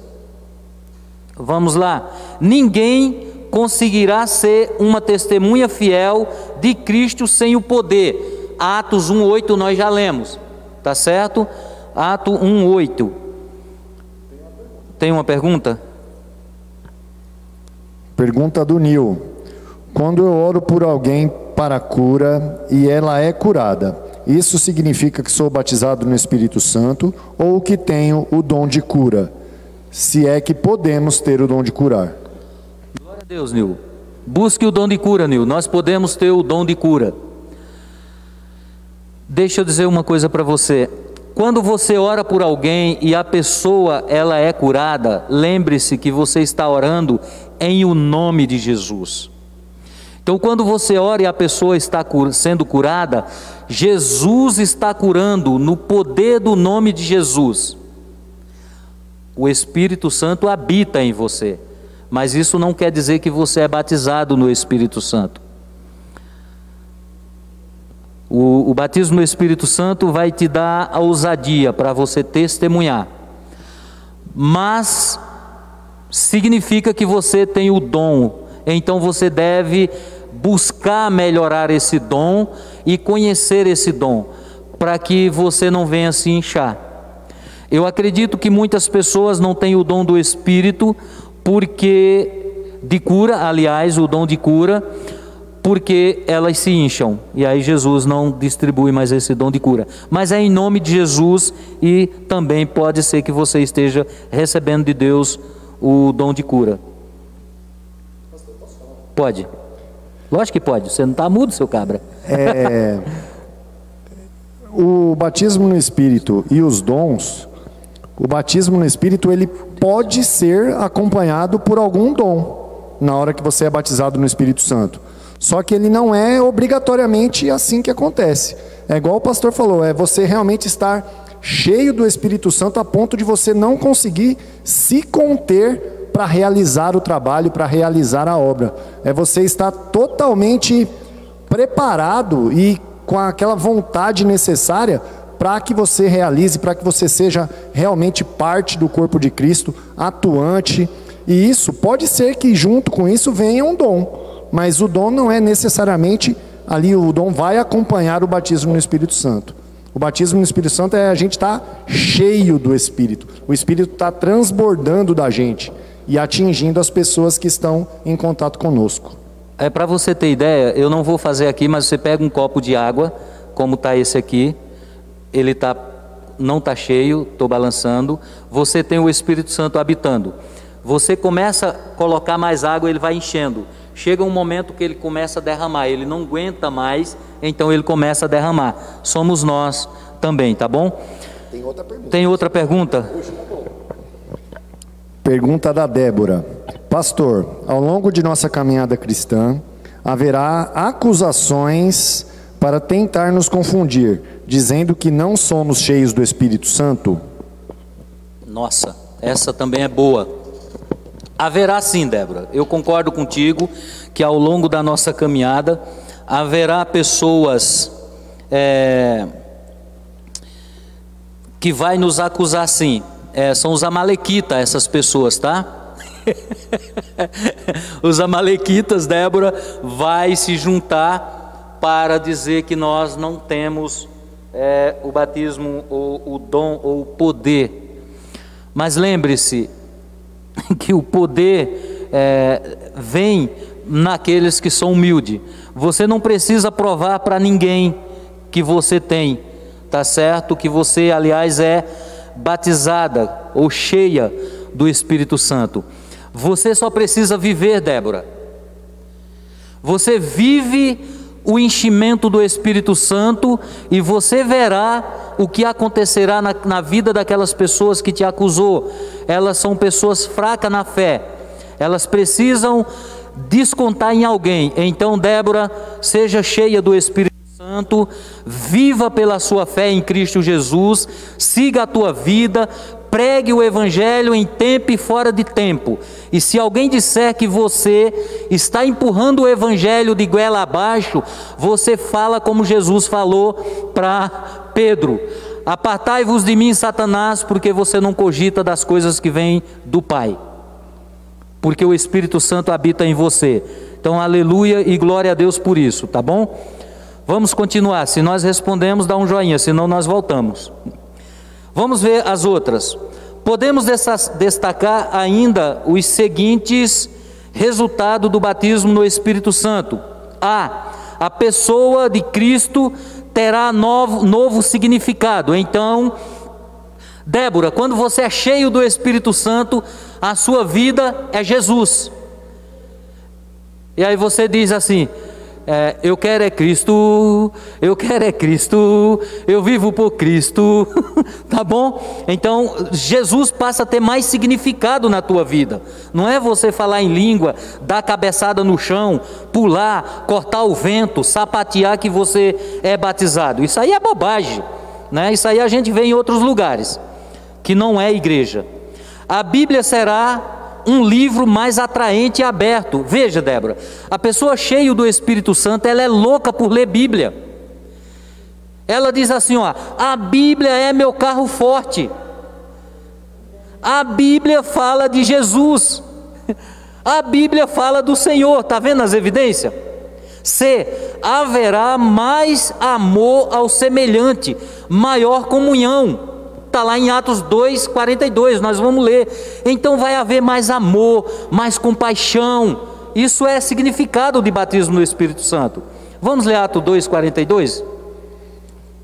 Vamos lá. Ninguém conseguirá ser uma testemunha fiel de Cristo sem o poder. Atos 1:8 nós já lemos, tá certo? Atos 1:8. Tem uma pergunta? Pergunta do Nil. Quando eu oro por alguém para cura e ela é curada, isso significa que sou batizado no Espírito Santo ou que tenho o dom de cura? Se é que podemos ter o dom de curar. Glória a Deus, Nil. Busque o dom de cura, Nil. Nós podemos ter o dom de cura. Deixa eu dizer uma coisa para você. Quando você ora por alguém e a pessoa ela é curada, lembre-se que você está orando em o nome de Jesus. Então, quando você ora e a pessoa está sendo curada, Jesus está curando no poder do nome de Jesus. O Espírito Santo habita em você, mas isso não quer dizer que você é batizado no Espírito Santo. O batismo no Espírito Santo vai te dar a ousadia para você testemunhar, mas significa que você tem o dom, então você deve buscar melhorar esse dom e conhecer esse dom, para que você não venha se inchar. Eu acredito que muitas pessoas não têm o dom do Espírito, de cura, aliás, o dom de cura, porque elas se incham, e aí Jesus não distribui mais esse dom de cura, mas é em nome de Jesus, e também pode ser que você esteja recebendo de Deus o dom de cura. Pode? Lógico que pode, você não está mudo, seu cabra. O batismo no Espírito e os dons, o batismo no Espírito ele pode ser acompanhado por algum dom, na hora que você é batizado no Espírito Santo. Só que ele não é obrigatoriamente assim que acontece. É igual o pastor falou, é você realmente estar cheio do Espírito Santo a ponto de você não conseguir se conter para realizar o trabalho, para realizar a obra. É você estar totalmente preparado e com aquela vontade necessária para que você realize, para que você seja realmente parte do corpo de Cristo, atuante. E isso, pode ser que junto com isso venha um dom, mas o dom não é necessariamente ali, o dom vai acompanhar o batismo no Espírito Santo. O batismo no Espírito Santo é a gente estar cheio do Espírito, o Espírito está transbordando da gente e atingindo as pessoas que estão em contato conosco. Para você ter ideia, eu não vou fazer aqui, mas você pega um copo de água, como está esse aqui, ele não está cheio, estou balançando, você tem o Espírito Santo habitando, você começa a colocar mais água, ele vai enchendo, chega um momento que ele começa a derramar, ele não aguenta mais, então ele começa a derramar, somos nós também, tá bom? Tem outra pergunta? Pergunta da Débora. Pastor, ao longo de nossa caminhada cristã, haverá acusações para tentar nos confundir, dizendo que não somos cheios do Espírito Santo? Nossa, essa também é boa. Haverá sim, Débora. Eu concordo contigo que ao longo da nossa caminhada haverá pessoas que vai nos acusar sim. São os amalequitas, essas pessoas, tá? Os amalequitas, Débora, vai se juntar para dizer que nós não temos o batismo, ou o dom, ou o poder. Mas lembre-se que o poder vem naqueles que são humildes. Você não precisa provar para ninguém que você tem, tá certo? Que você, aliás, é batizada ou cheia do Espírito Santo. Você só precisa viver, Débora. Você vive o enchimento do Espírito Santo e você verá o que acontecerá na vida daquelas pessoas que te acusou. Elas são pessoas fracas na fé, elas precisam descontar em alguém. Então, Débora, seja cheia do Espírito Santo, viva pela sua fé em Cristo Jesus, siga a tua vida, pregue o evangelho em tempo e fora de tempo. E se alguém disser que você está empurrando o evangelho de goela abaixo, você fala como Jesus falou para Pedro: apartai-vos de mim, Satanás, porque você não cogita das coisas que vêm do Pai, porque o Espírito Santo habita em você. Então, aleluia e glória a Deus por isso, tá bom? Vamos continuar. Se nós respondemos, dá um joinha, senão nós voltamos. Vamos ver as outras. Podemos destacar ainda os seguintes resultados do batismo no Espírito Santo. A pessoa de Cristo terá novo significado. Então, Débora, quando você é cheio do Espírito Santo, a sua vida é Jesus. E aí você diz assim: eu quero é Cristo, eu quero é Cristo, eu vivo por Cristo, tá bom? Então Jesus passa a ter mais significado na tua vida. Não é você falar em língua, dar cabeçada no chão, pular, cortar o vento, sapatear que você é batizado. Isso aí é bobagem, né? Isso aí a gente vê em outros lugares, que não é igreja. A Bíblia será um livro mais atraente e aberto. Veja, Débora, a pessoa cheia do Espírito Santo, ela é louca por ler Bíblia. Ela diz assim, ó: a Bíblia é meu carro forte. A Bíblia fala de Jesus. A Bíblia fala do Senhor. Está vendo as evidências? C. Haverá mais amor ao semelhante, maior comunhão. Está lá em Atos 2:42, nós vamos ler. Então vai haver mais amor, mais compaixão. Isso é significado de batismo no Espírito Santo. Vamos ler Atos 2:42?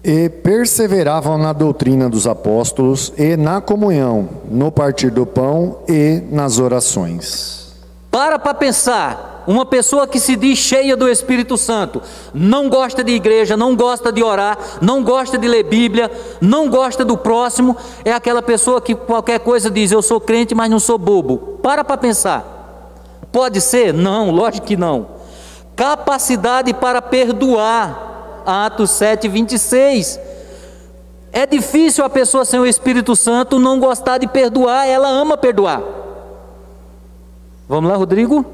E perseveravam na doutrina dos apóstolos, e na comunhão, no partir do pão e nas orações. Para pensar. Uma pessoa que se diz cheia do Espírito Santo, não gosta de igreja, não gosta de orar, não gosta de ler Bíblia, não gosta do próximo, é aquela pessoa que qualquer coisa diz: eu sou crente, mas não sou bobo. Para pensar. Pode ser? Não, lógico que não. Capacidade para perdoar, Atos 7:26. É difícil a pessoa sem o Espírito Santo não gostar de perdoar, ela ama perdoar. Vamos lá, Rodrigo?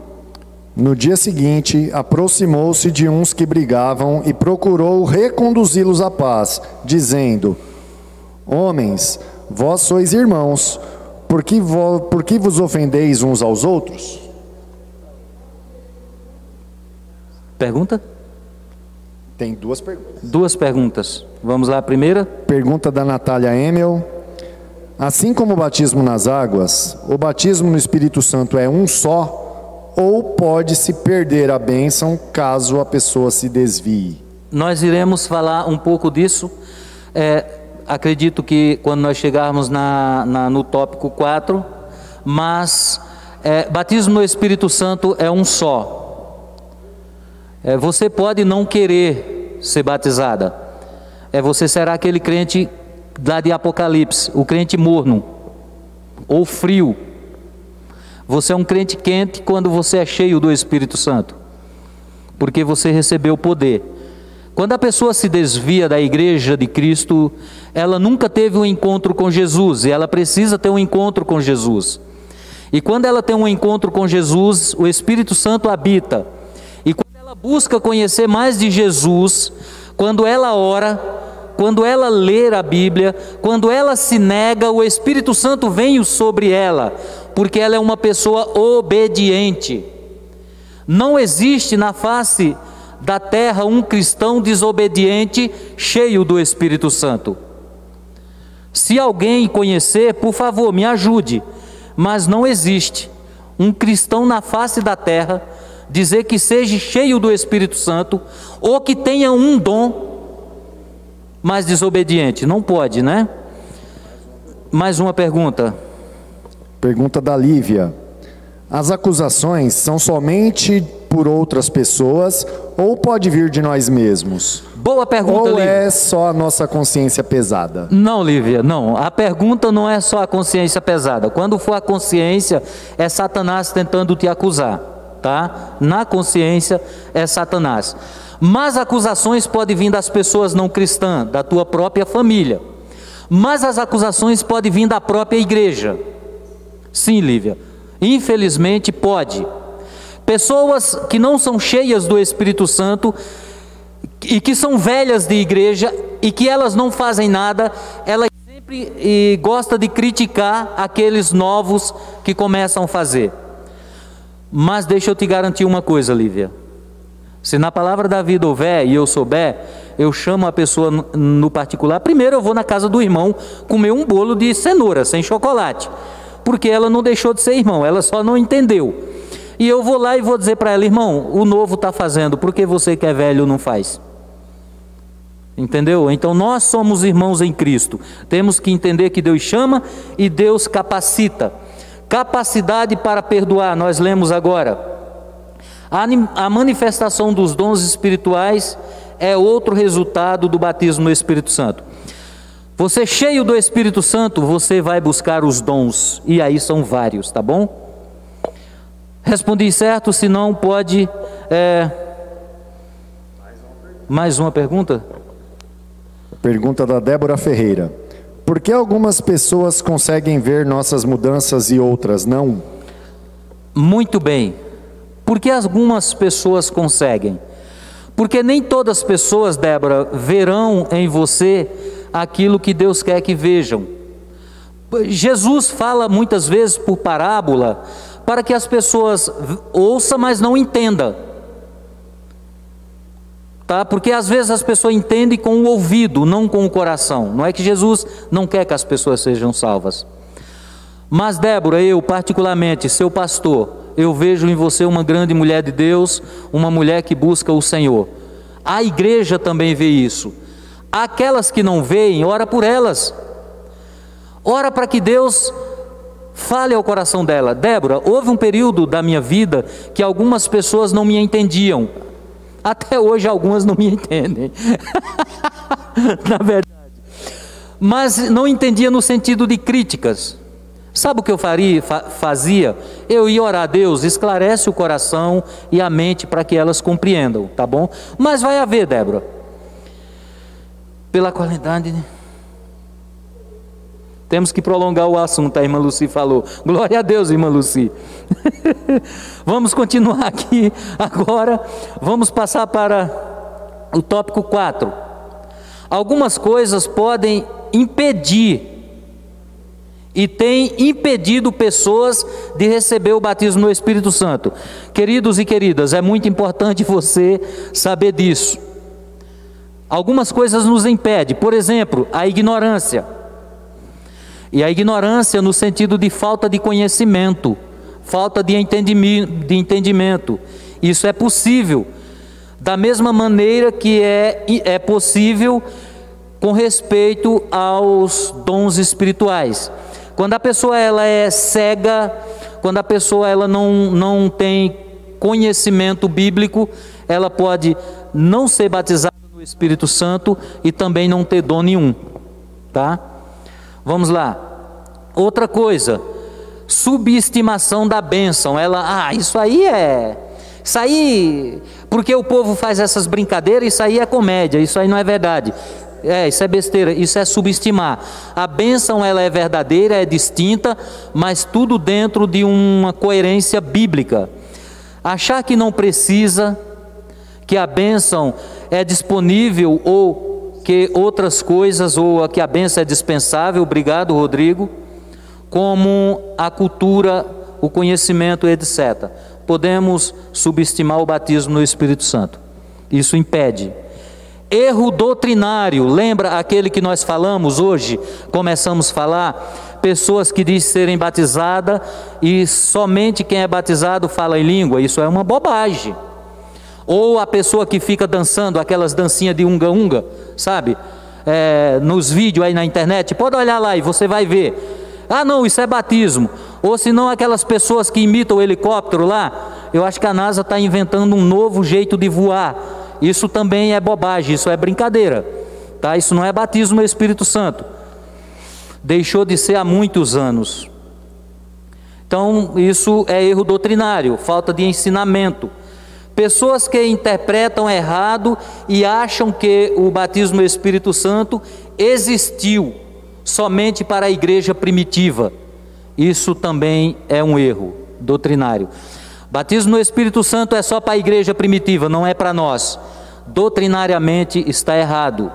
No dia seguinte, aproximou-se de uns que brigavam e procurou reconduzi-los à paz, dizendo: homens, vós sois irmãos, por que vos ofendeis uns aos outros? Pergunta? Tem duas perguntas. Duas perguntas. Vamos lá, a primeira. Pergunta da Natália Emel. Assim como o batismo nas águas, o batismo no Espírito Santo é um só, ou pode-se perder a bênção caso a pessoa se desvie? Nós iremos falar um pouco disso. Acredito que quando nós chegarmos no tópico 4, mas batismo no Espírito Santo é um só. Você pode não querer ser batizada. Você será aquele crente lá de Apocalipse, o crente morno ou frio. Você é um crente quente quando você é cheio do Espírito Santo, porque você recebeu o poder. Quando a pessoa se desvia da igreja de Cristo, ela nunca teve um encontro com Jesus, e ela precisa ter um encontro com Jesus. E quando ela tem um encontro com Jesus, o Espírito Santo habita. E quando ela busca conhecer mais de Jesus, quando ela ora, quando ela lê a Bíblia, quando ela se nega, o Espírito Santo vem sobre ela, porque ela é uma pessoa obediente. Não existe na face da terra um cristão desobediente, cheio do Espírito Santo. Se alguém conhecer, por favor, me ajude, mas não existe um cristão na face da terra dizer que seja cheio do Espírito Santo, ou que tenha um dom, mas desobediente. Não pode, né? Mais uma pergunta. Pergunta da Lívia. As acusações são somente por outras pessoas ou pode vir de nós mesmos? Boa pergunta, Lívia. Ou é só a nossa consciência pesada? Não, Lívia, não. A pergunta não é só a consciência pesada. Quando for a consciência, é Satanás tentando te acusar, tá? Na consciência é Satanás. Mas acusações podem vir das pessoas não cristãs, da tua própria família. Mas as acusações podem vir da própria igreja. Sim, Lívia, infelizmente pode. Pessoas que não são cheias do Espírito Santo e que são velhas de igreja e que elas não fazem nada, elas sempre gostam de criticar aqueles novos que começam a fazer. Mas deixa eu te garantir uma coisa, Lívia. Se na palavra da vida houver e eu souber, eu chamo a pessoa no particular. Primeiro eu vou na casa do irmão comer um bolo de cenoura sem chocolate, porque ela não deixou de ser irmão, ela só não entendeu. E eu vou lá e vou dizer para ela: irmão, o novo está fazendo, por que você que é velho não faz? Entendeu? Então nós somos irmãos em Cristo. Temos que entender que Deus chama e Deus capacita. Capacidade para perdoar, nós lemos agora. A manifestação dos dons espirituais é outro resultado do batismo no Espírito Santo. Você cheio do Espírito Santo, você vai buscar os dons, e aí são vários, tá bom? Respondi certo, se não pode... Mais uma pergunta? Pergunta da Débora Ferreira. Por que algumas pessoas conseguem ver nossas mudanças e outras não? Muito bem. Por que algumas pessoas conseguem? Porque nem todas as pessoas, Débora, verão em você aquilo que Deus quer que vejam. Jesus fala muitas vezes por parábola, para que as pessoas ouçam, mas não entendam. Tá? Porque às vezes as pessoas entendem com o ouvido, não com o coração. Não é que Jesus não quer que as pessoas sejam salvas. Mas Débora, eu particularmente, seu pastor, eu vejo em você uma grande mulher de Deus, uma mulher que busca o Senhor. A igreja também vê isso. Aquelas que não veem, ora por elas. Ora para que Deus fale ao coração dela. Débora, houve um período da minha vida que algumas pessoas não me entendiam. Até hoje algumas não me entendem. Na verdade. Mas não entendia no sentido de críticas. Sabe o que eu fazia? Eu ia orar a Deus, esclarece o coração e a mente para que elas compreendam, tá bom? Mas vai haver, Débora, pela qualidade, né? Temos que prolongar o assunto, a irmã Lucy falou. Glória a Deus, irmã Lucy. Vamos continuar aqui agora, vamos passar para o tópico 4. Algumas coisas podem impedir e tem impedido pessoas de receber o batismo no Espírito Santo. Queridos e queridas, é muito importante você saber disso. Algumas coisas nos impedem, por exemplo, a ignorância. E a ignorância no sentido de falta de conhecimento, falta de entendimento. Isso é possível, da mesma maneira que é possível com respeito aos dons espirituais. Quando a pessoa ela é cega, quando a pessoa ela não tem conhecimento bíblico, ela pode não ser batizada no Espírito Santo e também não ter dom nenhum, tá? Vamos lá. Outra coisa, subestimação da bênção. Isso aí, porque o povo faz essas brincadeiras, isso aí é comédia, isso aí não é verdade. Isso é besteira, isso é subestimar. A bênção ela é verdadeira, é distinta, mas tudo dentro de uma coerência bíblica. Achar que não precisa, que a bênção é disponível ou que outras coisas, ou que a bênção é dispensável, obrigado Rodrigo, como a cultura, o conhecimento, etc. Podemos subestimar o batismo no Espírito Santo. Isso impede. Erro doutrinário, lembra aquele que nós falamos hoje, começamos a falar, pessoas que dizem serem batizadas e somente quem é batizado fala em língua, isso é uma bobagem. Ou a pessoa que fica dançando, aquelas dancinhas de unga-unga, sabe? Nos vídeos aí na internet, pode olhar lá e você vai ver. Ah não, isso é batismo. Ou se não aquelas pessoas que imitam o helicóptero lá, eu acho que a NASA está inventando um novo jeito de voar. Isso também é bobagem, isso é brincadeira, tá? Isso não é batismo no Espírito Santo. Deixou de ser há muitos anos. Então isso é erro doutrinário, falta de ensinamento. Pessoas que interpretam errado e acham que o batismo no Espírito Santo existiu somente para a igreja primitiva. Isso também é um erro doutrinário. Batismo no Espírito Santo é só para a igreja primitiva, não é para nós. Doutrinariamente está errado.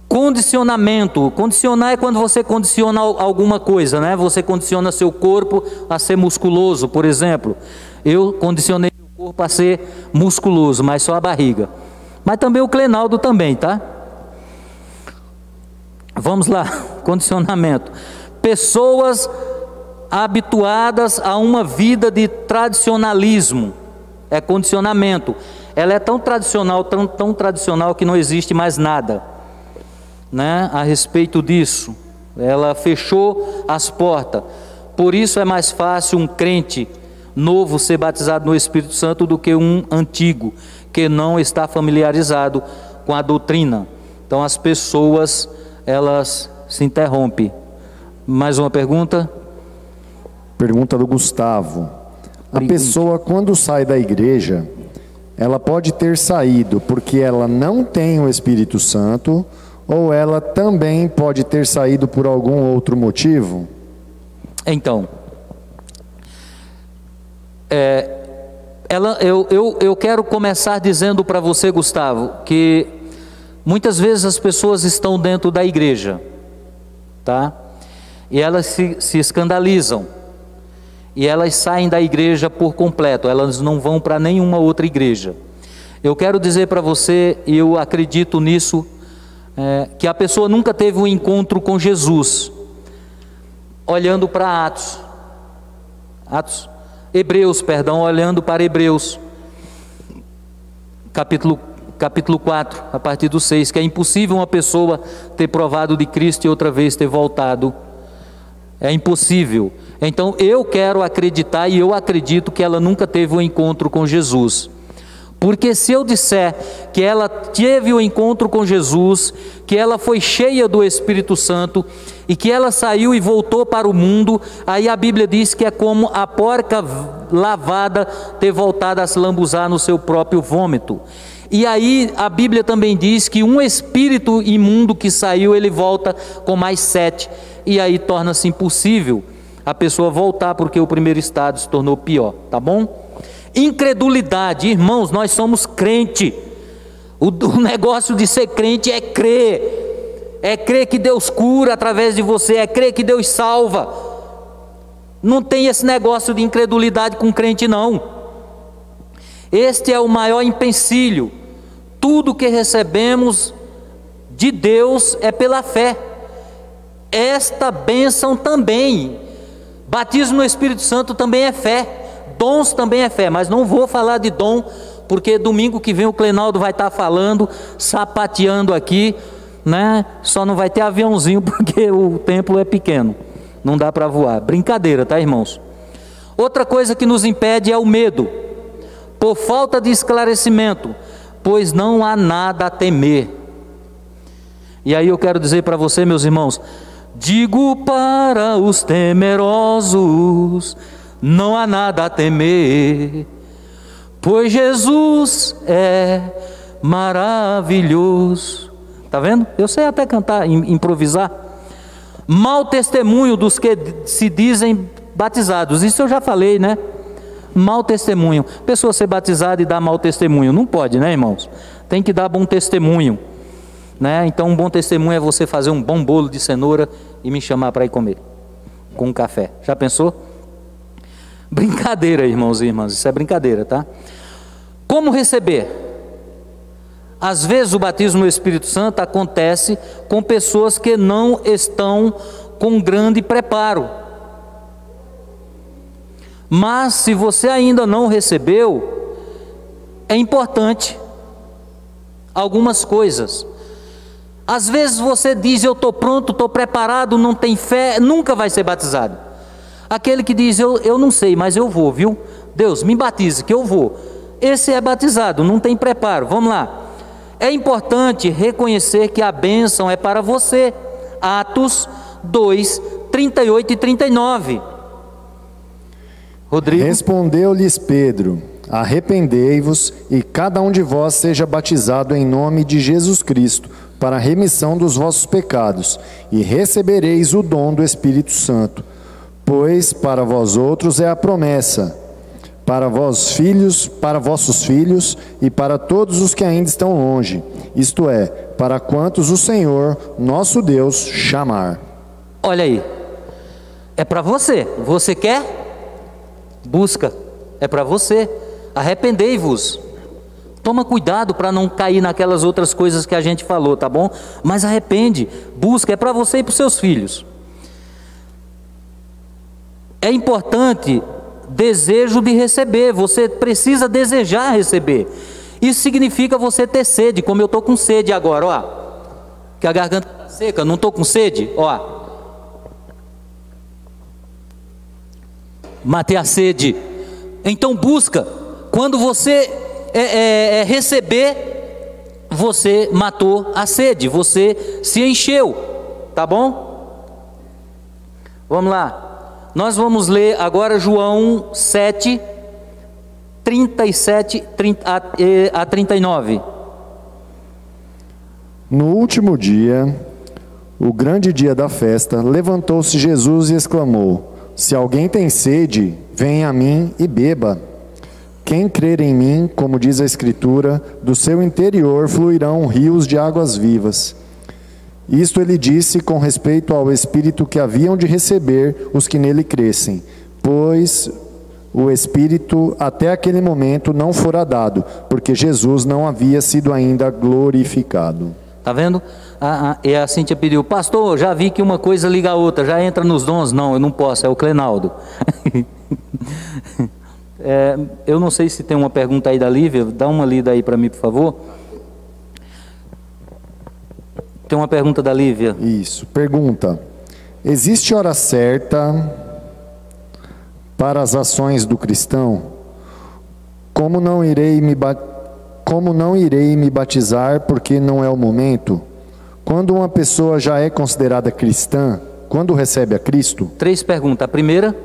Condicionamento. Condicionar é quando você condiciona alguma coisa, né? Você condiciona seu corpo a ser musculoso, por exemplo. Eu condicionei meu corpo a ser musculoso, mas só a barriga. Mas também o Clenaldo também, tá? Vamos lá, condicionamento. Pessoas habituadas a uma vida de tradicionalismo. É condicionamento. Ela é tão tradicional, tão tradicional que não existe mais nada, né, a respeito disso. Ela fechou as portas. Por isso é mais fácil um crente novo ser batizado no Espírito Santo do que um antigo, que não está familiarizado com a doutrina. Então as pessoas, elas se interrompem. Mais uma pergunta? Pergunta do Gustavo. A pessoa, quando sai da igreja, ela pode ter saído porque ela não tem o Espírito Santo, ou ela também pode ter saído por algum outro motivo? Então, eu quero começar dizendo para você, Gustavo, que muitas vezes as pessoas estão dentro da igreja, tá? E elas se escandalizam, e elas saem da igreja por completo, elas não vão para nenhuma outra igreja. Eu quero dizer para você, e eu acredito nisso, que a pessoa nunca teve um encontro com Jesus, olhando para Hebreus, olhando para Hebreus, capítulo 4, a partir do 6, que é impossível uma pessoa ter provado de Cristo e outra vez ter voltado. É impossível. Então eu quero acreditar, e eu acredito que ela nunca teve um encontro com Jesus. Porque se eu disser que ela teve um encontro com Jesus, que ela foi cheia do Espírito Santo e que ela saiu e voltou para o mundo, aí a Bíblia diz que é como a porca lavada ter voltado a se lambuzar no seu próprio vômito. E aí a Bíblia também diz que um espírito imundo que saiu, ele volta com mais 7. E aí torna-se impossível a pessoa voltar, porque o primeiro estado se tornou pior, tá bom? Incredulidade, irmãos, nós somos crente. O negócio de ser crente é crer que Deus cura através de você, é crer que Deus salva. Não tem esse negócio de incredulidade com crente, não. Este é o maior empecilho. Tudo que recebemos de Deus é pela fé. Esta bênção também, batismo no Espírito Santo também é fé, dons também é fé, mas não vou falar de dom, porque domingo que vem o Clenaldo vai estar falando, sapateando aqui, né? Só não vai ter aviãozinho porque o templo é pequeno, não dá para voar. Brincadeira, tá, irmãos? Outra coisa que nos impede é o medo, por falta de esclarecimento, pois não há nada a temer. E aí eu quero dizer para você, meus irmãos, digo para os temerosos, não há nada a temer, pois Jesus é maravilhoso. Tá vendo? Eu sei até cantar, improvisar. Mau testemunho dos que se dizem batizados, isso eu já falei, né? Mau testemunho, pessoa ser batizada e dar mau testemunho, não pode, né, irmãos? Tem que dar bom testemunho, né? Então um bom testemunho é você fazer um bom bolo de cenoura e me chamar para ir comer com um café. Já pensou? Brincadeira, irmãos e irmãs, isso é brincadeira, tá? Como receber? Às vezes o batismo no Espírito Santo acontece com pessoas que não estão com grande preparo. Mas se você ainda não recebeu, é importante algumas coisas. Às vezes você diz, eu estou pronto, estou preparado, não tem fé, nunca vai ser batizado. Aquele que diz, eu não sei, mas eu vou, viu? Deus, me batize que eu vou. Esse é batizado, não tem preparo. Vamos lá. É importante reconhecer que a bênção é para você. Atos 2, 38 e 39. Rodrigo. Respondeu-lhes Pedro: arrependei-vos e cada um de vós seja batizado em nome de Jesus Cristo, para a remissão dos vossos pecados, e recebereis o dom do Espírito Santo, pois para vós outros é a promessa, para vossos filhos e para todos os que ainda estão longe, isto é, para quantos o Senhor, nosso Deus, chamar. Olha aí, é para você. Você quer? Busca. É para você. Arrependei-vos. Toma cuidado para não cair naquelas outras coisas que a gente falou, tá bom? Mas arrepende, busca, é para você e para os seus filhos. É importante desejo de receber, você precisa desejar receber. Isso significa você ter sede, como eu estou com sede agora, ó. Que a garganta está seca, não estou com sede, ó. Matei a sede. Então busca. Quando você receber, você matou a sede, você se encheu, tá bom? Vamos lá. Nós vamos ler agora João 7, 37 a 39. No último dia, o grande dia da festa, levantou-se Jesus e exclamou: se alguém tem sede, venha a mim e beba. Quem crer em mim, como diz a Escritura, do seu interior fluirão rios de águas vivas. Isto ele disse com respeito ao Espírito que haviam de receber os que nele crescem, pois o Espírito até aquele momento não fora dado, porque Jesus não havia sido ainda glorificado. Tá vendo? E a Cíntia pediu: pastor, já vi que uma coisa liga a outra, já entra nos dons. Não, eu não posso, é o Clenaldo. Eu não sei se tem uma pergunta aí da Lívia, dá uma lida aí para mim, por favor. Tem uma pergunta da Lívia. Isso, pergunta: existe hora certa para as ações do cristão? Como não irei me batizar porque não é o momento? Quando uma pessoa já é considerada cristã, quando recebe a Cristo? 3 perguntas. A primeira: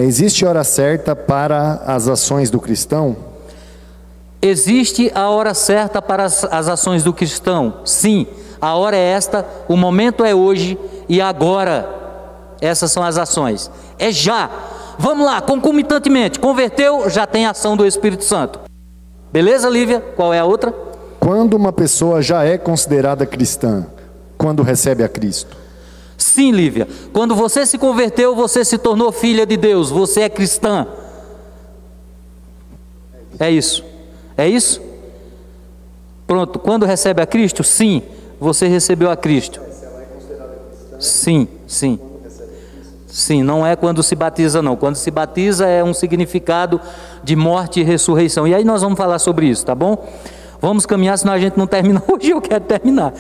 existe hora certa para as ações do cristão? Existe a hora certa para as ações do cristão? Sim, a hora é esta, o momento é hoje e agora. Essas são as ações. É já. Vamos lá, concomitantemente. Converteu, já tem ação do Espírito Santo. Beleza, Lívia? Qual é a outra? Quando uma pessoa já é considerada cristã? Quando recebe a Cristo? Sim, Lívia. Quando você se converteu, você se tornou filha de Deus. Você é cristã. É isso. É isso? Pronto. Quando recebe a Cristo? Sim. Você recebeu a Cristo. Sim, sim. Sim, não é quando se batiza não. Quando se batiza é um significado de morte e ressurreição. E aí nós vamos falar sobre isso, tá bom? Vamos caminhar, senão a gente não termina hoje. Eu quero terminar.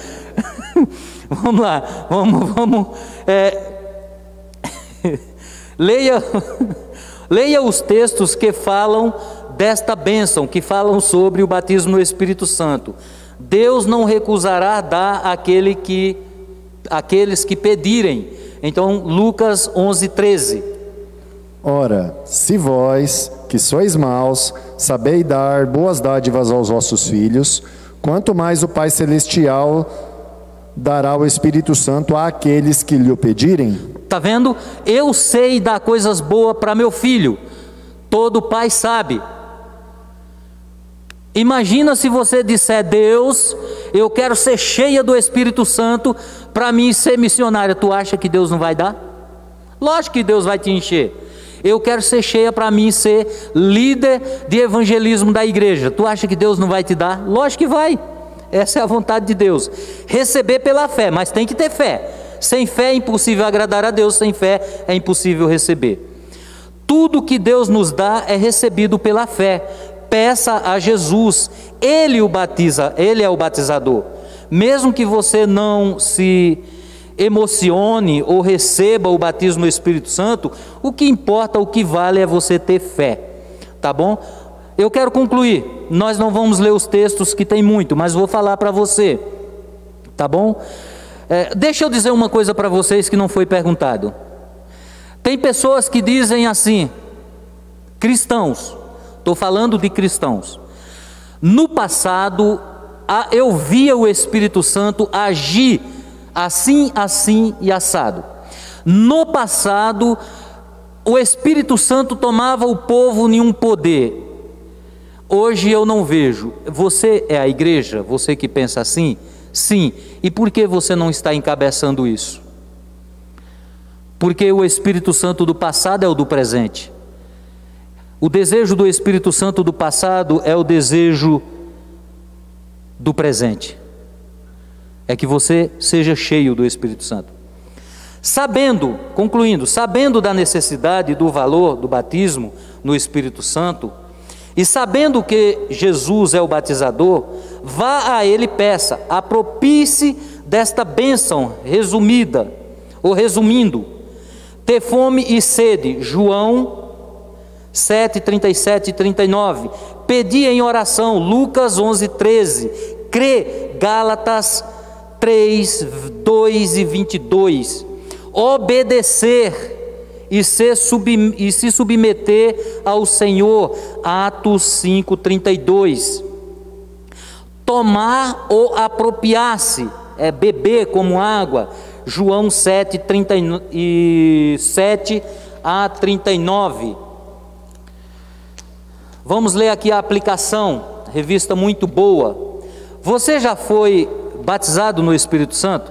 Vamos lá. Vamos. Leia os textos que falam desta bênção, que falam sobre o batismo no Espírito Santo. Deus não recusará dar àqueles que pedirem. Então, Lucas 11, 13. Ora, se vós, que sois maus, sabeis dar boas dádivas aos vossos filhos, quanto mais o Pai Celestial dará o Espírito Santo àqueles que lhe o pedirem? Tá vendo? Eu sei dar coisas boas para meu filho. Todo pai sabe. Imagina se você disser: Deus, eu quero ser cheia do Espírito Santo para mim ser missionária. Tu acha que Deus não vai dar? Lógico que Deus vai te encher. Eu quero ser cheia para mim ser líder de evangelismo da igreja. Tu acha que Deus não vai te dar? Lógico que vai. Essa é a vontade de Deus. Receber pela fé, mas tem que ter fé. Sem fé é impossível agradar a Deus, sem fé é impossível receber. Tudo que Deus nos dá é recebido pela fé. Peça a Jesus, Ele o batiza, Ele é o batizador. Mesmo que você não se emocione ou receba o batismo no Espírito Santo, o que importa, o que vale é você ter fé, tá bom? Eu quero concluir. Nós não vamos ler os textos que tem muito, mas vou falar para você, tá bom? Deixa eu dizer uma coisa para vocês que não foi perguntado. Tem pessoas que dizem assim, cristãos, estou falando de cristãos: no passado eu via o Espírito Santo agir assim, assim e assado. No passado, o Espírito Santo tomava o povo em um poder. Hoje eu não vejo. Você é a igreja? Você que pensa assim? Sim. E por que você não está encabeçando isso? Porque o Espírito Santo do passado é o do presente. O desejo do Espírito Santo do passado é o desejo do presente. É que você seja cheio do Espírito Santo. Sabendo, concluindo, sabendo da necessidade e do valor do batismo no Espírito Santo, e sabendo que Jesus é o batizador, vá a ele e peça, apropie-se desta bênção resumida, ou resumindo, ter fome e sede, João 7, 37 e 39, pedi em oração, Lucas 11, 13, crê, Gálatas 3, 2 e 22, obedecer e se submeter ao Senhor, Atos 5, 32, tomar ou apropriar-se, é beber como água, João 7, 37 a 39. Vamos ler aqui a aplicação, revista muito boa. Você já foi batizado no Espírito Santo?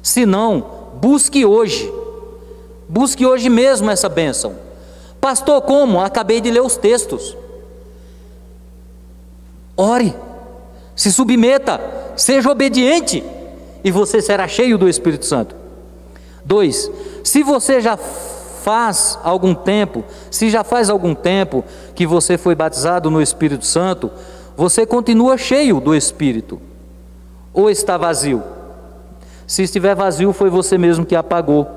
Se não, busque hoje mesmo essa bênção. Pastor, como? Acabei de ler os textos. Ore, se submeta, seja obediente, e você será cheio do Espírito Santo. 2. Se você já faz algum tempo que você foi batizado no Espírito Santo, você continua cheio do Espírito, ou está vazio? Se estiver vazio, foi você mesmo que apagou.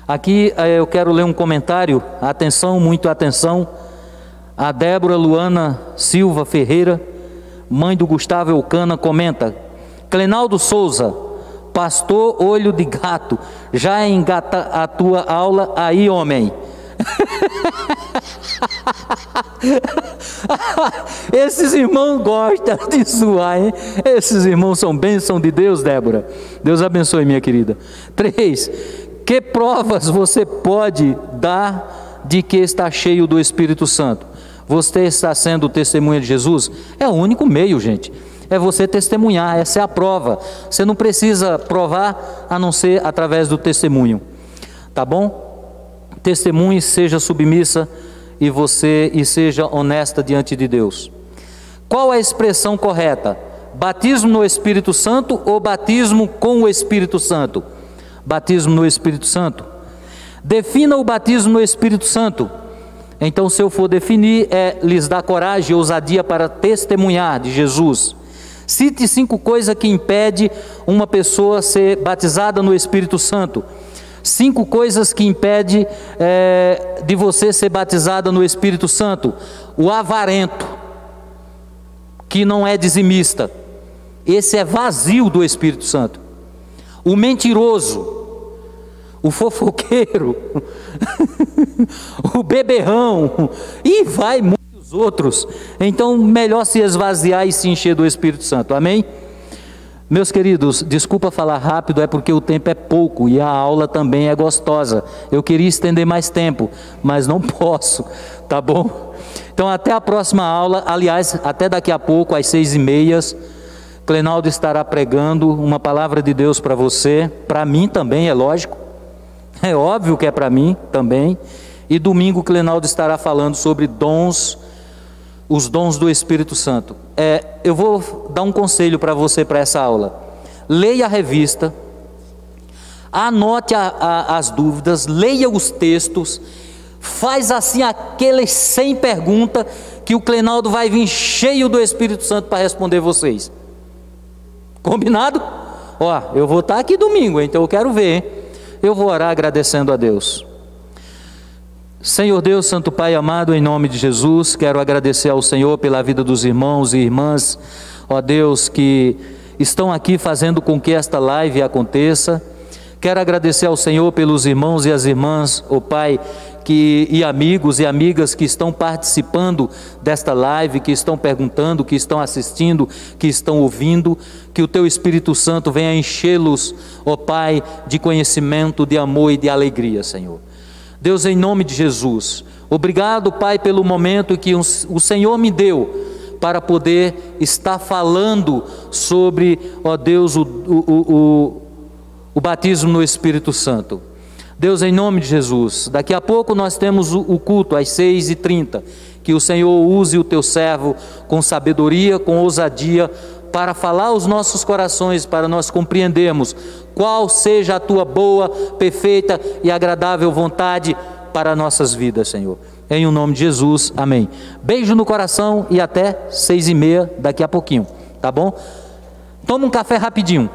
Aqui eu quero ler um comentário, atenção, muito atenção. A Débora Luana Silva Ferreira, mãe do Gustavo Eucana, comenta: Clenaldo Souza, pastor olho de gato, já engata a tua aula aí, homem. Esses irmãos gostam de zoar, hein? Esses irmãos são bênção de Deus, Débora. Deus abençoe, minha querida. 3. Que provas você pode dar de que está cheio do Espírito Santo? Você está sendo testemunha de Jesus? É o único meio, gente. É você testemunhar, essa é a prova. Você não precisa provar a não ser através do testemunho. Tá bom? Testemunhe, seja submissa e seja honesta diante de Deus. Qual a expressão correta? Batismo no Espírito Santo ou batismo com o Espírito Santo? Batismo no Espírito Santo. Defina o batismo no Espírito Santo. Então, se eu for definir, lhes dá coragem e ousadia para testemunhar de Jesus. Cite 5 coisas que impedem uma pessoa ser batizada no Espírito Santo. 5 coisas que impedem de você ser batizada no Espírito Santo. O avarento, que não é dizimista, esse é vazio do Espírito Santo. O mentiroso, o fofoqueiro, o beberrão, e vai muitos outros. Então, melhor se esvaziar e se encher do Espírito Santo. Amém? Meus queridos, desculpa falar rápido, é porque o tempo é pouco e a aula também é gostosa. Eu queria estender mais tempo, mas não posso, tá bom? Então, até a próxima aula, aliás, até daqui a pouco, às 6h30, Clenaldo estará pregando uma palavra de Deus para você, para mim também, é lógico, é óbvio que é para mim também. E domingo Clenaldo estará falando sobre dons, os dons do Espírito Santo. Eu vou dar um conselho para você para essa aula. Leia a revista, anote as dúvidas, leia os textos, faz assim aqueles 100 perguntas que o Clenaldo vai vir cheio do Espírito Santo para responder vocês. Combinado? Ó, eu vou estar aqui domingo, então eu quero ver, hein? Eu vou orar agradecendo a Deus. Senhor Deus, Santo Pai amado, em nome de Jesus, quero agradecer ao Senhor pela vida dos irmãos e irmãs, ó Deus, que estão aqui fazendo com que esta live aconteça. Quero agradecer ao Senhor pelos irmãos e as irmãs, ó Pai, e amigos e amigas que estão participando desta live, que estão perguntando, que estão assistindo, que estão ouvindo, que o Teu Espírito Santo venha enchê-los, ó Pai, de conhecimento, de amor e de alegria, Senhor. Deus, em nome de Jesus, obrigado, Pai, pelo momento que o Senhor me deu para poder estar falando sobre, ó Deus, o batismo no Espírito Santo. Deus, em nome de Jesus, daqui a pouco nós temos o culto às 6h30, que o Senhor use o Teu servo com sabedoria, com ousadia, para falar aos nossos corações, para nós compreendermos qual seja a Tua boa, perfeita e agradável vontade para nossas vidas, Senhor. Em o nome de Jesus, amém. Beijo no coração e até 6h30 daqui a pouquinho, tá bom? Toma um café rapidinho.